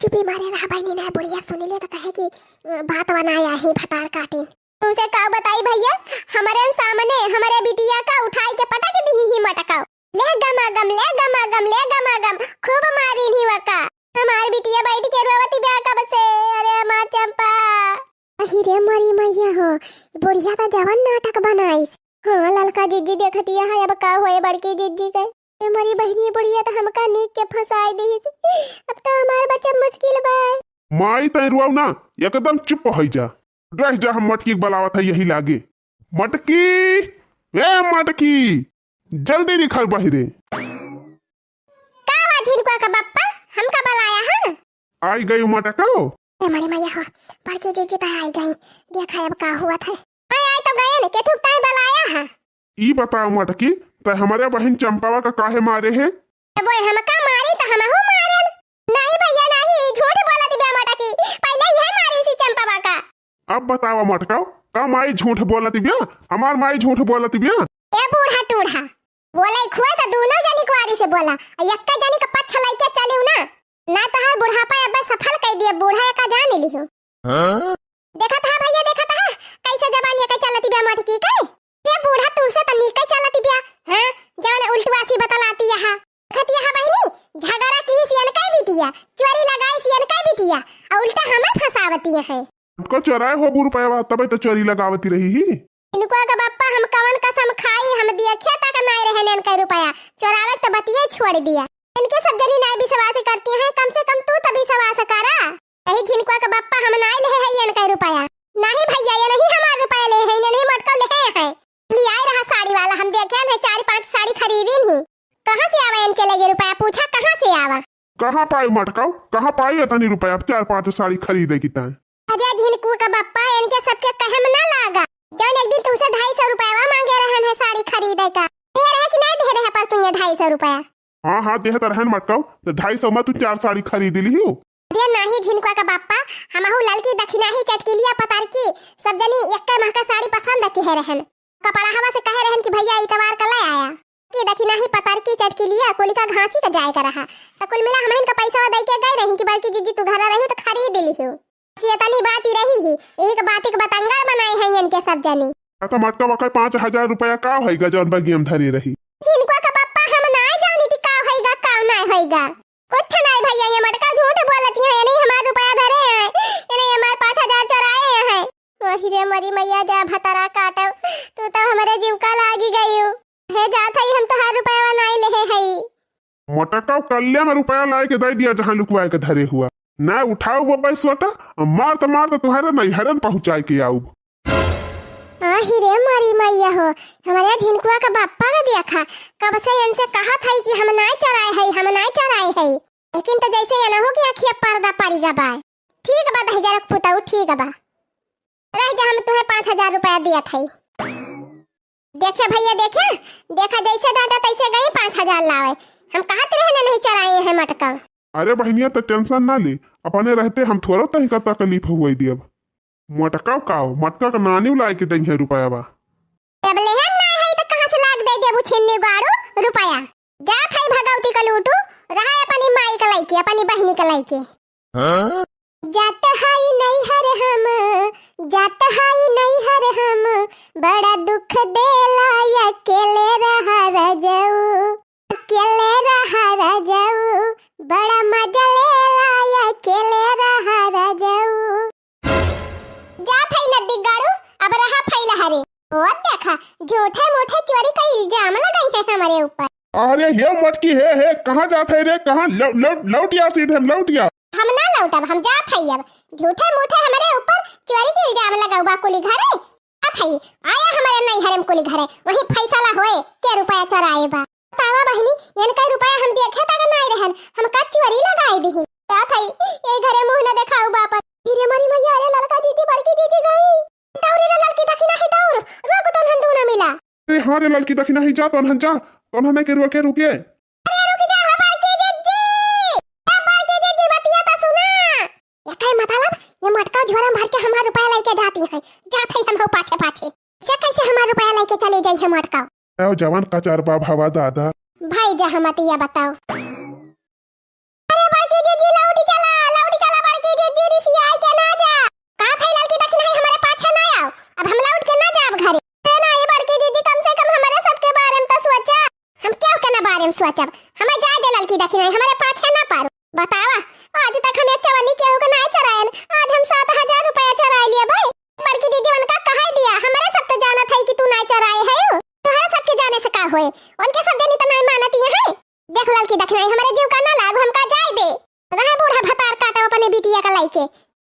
[SPEAKER 1] चुपी मारे रहा बहनी ना बुढ़िया सुन ले तो कहे कि भात बनाया ही भतार काटिन। तुमसे का बताई भैया हमारे सामने हमारे बिटिया का उठाई के पटक दी ही मटकाओ ले गमागम खूब मारी ही वका। हमारी बिटिया बैठ के रोवती ब्याह कब से। अरे हमार चंपा अही रे मरी मैया हो बुढ़िया तो जवन नाटक बनाई। हाँ ललका जीजी देखती है अब का होए बड़की जीजी के हमारी बहनी बुढ़िया तो हमका नीक के फंसाई दी। अब तो हमारे बच्चा मुश्किल बा।
[SPEAKER 2] माई तय रुआव ना एकदम चुप हो जा रह जा हम मटकी बलावत है यही लागे। मटकी ए मटकी जल्दी निकल बहिरे।
[SPEAKER 1] का झिनकुआ का बप्पा हमका बलाया है।
[SPEAKER 2] आई गई मटकाओ
[SPEAKER 1] हमारी मैया हो बड़की जीजी तो आई गई देखा अब का हुआ था। आई तो गए न के थुकता है बलाया है।
[SPEAKER 2] ई बताओ मटकी तो हमारे बहन चंपावा का काहे मारे है?
[SPEAKER 1] वो हमका मारी तो हम हो मारन। नहीं भैया नहीं झूठ बोला दिया मटकी पहले यही मारी सी चंपावा का।
[SPEAKER 2] अब बताओ मटकाओ का माई झूठ बोलत बिया हमार माई झूठ बोलत बिया।
[SPEAKER 1] ए बूढ़ा टूढ़ा बोले खुआ तो दोनों जनी कुआरी से बोला यक्का जनी का पछ लइके चलियो ना तो हर बुढ़ापा अब सफल कई दिए बूढ़ा का जान लियो। देखा था भैया देखा था कैसे जबान ये चलती बिया मटकी के ये बूढ़ा तुमसे तो नीके चलती बिया। हां जाने उल्टवासी बतलाती है खती है बहनी झगड़ा की सियन का बिटिया चोरी लगाई सियन का बिटिया और उल्टा हमें फसावती है।
[SPEAKER 2] को चोराए हो बू रुपया तब तो चोरी लगावती रही ही।
[SPEAKER 1] इनको का बप्पा हम कवन कसम खाई हम दिया खेता का नहीं रहने इनका रुपया चोरावे तो बतिये छोड़ दिया। इनके सब जनी नहीं विश्वास करती हैं कम से कम तू तो विश्वास करा। यही झिनकुआ का बप्पा हम नहीं ले है इनका रुपया नहीं भैया ये नहीं हमारा रुपया ले है इन्हें नहीं मटका ले है ले आए रहा साड़ी वाला हम देखे हैं 4-5 साड़ी खरीदी ही। कहां से आवा इनके लगे रुपया पूछा कहां से आवा।
[SPEAKER 2] कहां पाई मटकाओ कहां पाई इतनी रुपया 4-5 साड़ी खरीदे की ता।
[SPEAKER 1] अरे झिनकू का बप्पा इनके सबके कहम ना लागा जौन एक दिन तुमसे 250 रुपया मांगे रहन है साड़ी खरीदे का दे रहे कि नहीं दे रहे परसों 250 रुपया।
[SPEAKER 2] हाँ देह तरहन मटकाओ तो 250 में तू 4 साड़ी खरीद ली हो।
[SPEAKER 1] अरे नहीं झिनकुआ का बप्पा हमहु ललकी दक्षिणा ही चटकिलिया पतार की सब जनी एक महका साड़ी पसंद की है रहन कपड़ा हवा से कहे रहन कि भैया इतवार का ले आया कि दक्षिणा ही पतार की चटकिलिया कोलिका घासी का जाए का रहा तो कुल मिला हमहन का पैसा दे के गए रही कि बड़की जीजी तू घर रही तो खरीद ली हो। इतनी बात ही रही ही यही के बात के बतंगड़ बनाए हैं इनके सब जनी।
[SPEAKER 2] तो मटका वका 5,000 रुपया का होएगा जौन बगी हम धरी रही।
[SPEAKER 1] जिनको का बप्पा हम ना जानी थी का होएगा हैगा। कुछ नहीं भैया, ये मटका झूठ बोलती है, नहीं हमारा रुपया धरे हैं, ये नहीं हमारे 5,000 चुराए हैं। वही रे मरी मैया जा भतारा काटो, तू तो हमारे जीव का लागी गई है, जात है हम तो हर रुपया नहीं ले है।
[SPEAKER 2] मटका कल्ले में रुपया लाए के दे दिया जहाँ लुकवाए के धरे हुआ, ना उठाओ वो पैसोटा मार तो तुम्हारे नहीं हरन पहुँचाए के आऊ।
[SPEAKER 1] आही रे मारी मैया हो, हमारे झिनकुआ का बापा का देखा कब से इनसे कहा था कि हम नहीं चराए है, हम नहीं चराए है, लेकिन तो जैसे ये ना हो कि अखिया पर्दा पारीगा बा। ठीक बा 10,000 पुताऊ, ठीक बा रह जा, हम तुम्हें 5,000 रुपया दिया था। देखे भैया देखा जैसे डाटा तैसे गई 5,000 लावे, हम कहा रहने नहीं चराए हैं मटका।
[SPEAKER 2] अरे बहनिया तो टेंशन ना ले, अपने रहते हम थोड़ा तही का तकलीफ हुई दियब। मटका का नानी लाए के दही है रुपया बा।
[SPEAKER 1] अब लेहन ना है तो कहां से लाग दे देबू छिन्नी गाड़ू रुपया, जा थाई भगवती का लूटू, रहा अपनी माई का लाइके, अपनी बहनी का लाइके। जात हाई नहीं हर हम, जात हाई नहीं हर हम, बड़ा दुख देला अकेले रहा रजऊ, अकेले रहा रजऊ, बड़ा मजा लेला अकेले रहा रजऊ। जा थाई नदी गाड़ू, अब रहा फैला हरे। वो देखा झूठे मूठे चोरी का इल्जाम लगाई है हमारे ऊपर।
[SPEAKER 2] अरे ये मटकी है कहाँ जाते रे, कहाँ लौटिया सीधे हम लौटिया।
[SPEAKER 1] हम ना लौटब, हम जात हई, अब झूठे मूठे हमारे ऊपर चोरी के इल्जाम लगाऊबा कुली घरे। जात हई आया हमारे नहीं हरम कुली घरे, वही फैसला होए के रुपया चोराए बा। तावा बहनी यन का रुपया हम देखे तक नहीं रहन, हम का चोरी लगाई दी। जात हई ए घरे मुंह न देखाऊ बाप। धीरे मरी मैया, अरे लड़का दीदी बड़की दीदी गई, दौड़ी रे लड़की दखिना ही दौड़, रोक तो हम दोनों मिला।
[SPEAKER 2] अरे हाँ रे लड़की दखिना ही जा, तो जा तो नहीं के रुके।
[SPEAKER 1] अरे रुक जा बड़की जीजी, ए बड़की जीजी बतिया तो सुना। ये काय मतलब, ये मटका झोरा भर के हमारा रुपया लेके जाती है, जात है हम हो पाछे से कैसे हमारा रुपया लेके चले जाई है मटका।
[SPEAKER 2] आओ जवान का चार बा भावा दादा
[SPEAKER 1] भाई जा हमतिया बताओ। अरे बड़की जीजी लौटी चला बड़की जीजी, रिसी आई के ना जा, का थाई लड़की दखिना है हमारे पाछे ना आओ, अब हम लौट के ना जाब घरे। ना ये बड़की जीजी कम से कम हमारे सबके बारे में तो सोचा, हम क्या के बारे में सोचब, हमें जा दे लड़की दखिना है हमारे पाछे ना पारो। बतावा आज तक हम एक चवन्नी केहू के ना चरायन, आज हम 7,000 रुपया चराय लिए भाई। बड़की दीदी उनका कहा दिया, हमारे सब तो जाना था कि तू ना चराए है, तुम्हारे सबके जाने से का होए, उनके सब देनी तो नहीं मानती है। देख लड़की दखना हमारे जीव का ना लाग, हमका जाय दे, रहा बूढ़ा भतार काटा अपने बिटिया का लाइके।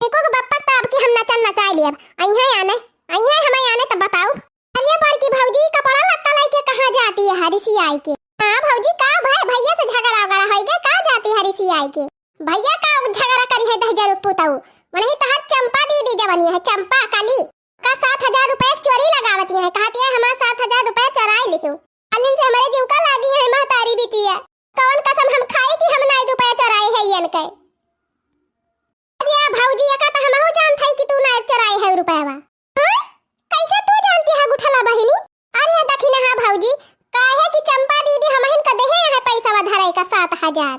[SPEAKER 1] एको के बप्पा तब की हम नचन नचाई लिए, आई है हमें आने तब बताओ। अरे बड़की भौजी कपड़ा लत्ता लाइके कहां जाती है हरिसी आई के। हां भौजी का भाई भैया से झगड़ा होइगे, का जाती हरिसी आई के, भैया का झगड़ा करी है 10,000 पुताऊ, वही तो हर चंपा दीदी जवनी है, चंपा काली का 7,000 रुपए चोरी लगावती है, कहती है हमारा 7,000 रुपए चुराई लियो। अलिन से हमारे जीव का लागी है महतारी बिटिया, कौन कसम हम खाए कि हम नहीं रुपया चुराए है यन के। अरे भौजी का तो हम हो जानत है कि तू नहीं चुराए है रुपया बा। हां कैसे तू जानती है गुठला बहिनी। अरे दखिना हां भौजी काहे कि चंपा दीदी हमहिन का देहे है पैसा धराई का 7,000।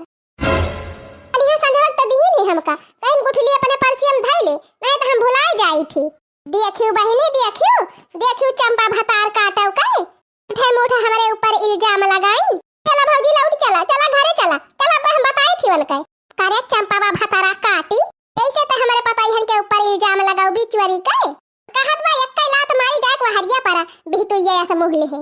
[SPEAKER 1] अलिया संधवक तो दी नहीं हमका, कहीं गुठली अपने पर्सी हम धइ ले, नहीं तो हम भुलाए जाई थी। देखियो बहिनी देखियो चंपा भतार काटव के उठे मोठे हमारे ऊपर इल्जाम लगाई। चला भौजी लौट चला घरे चला हम बताई थी उनके, करे चंपा बा भतारा काटी, ऐसे तो हमारे पता इहन के ऊपर इल्जाम लगाओ बिचवरी के, कहत बा एक लात मारी जाए को हरिया परा बिहतु ये ऐसा मुहले है।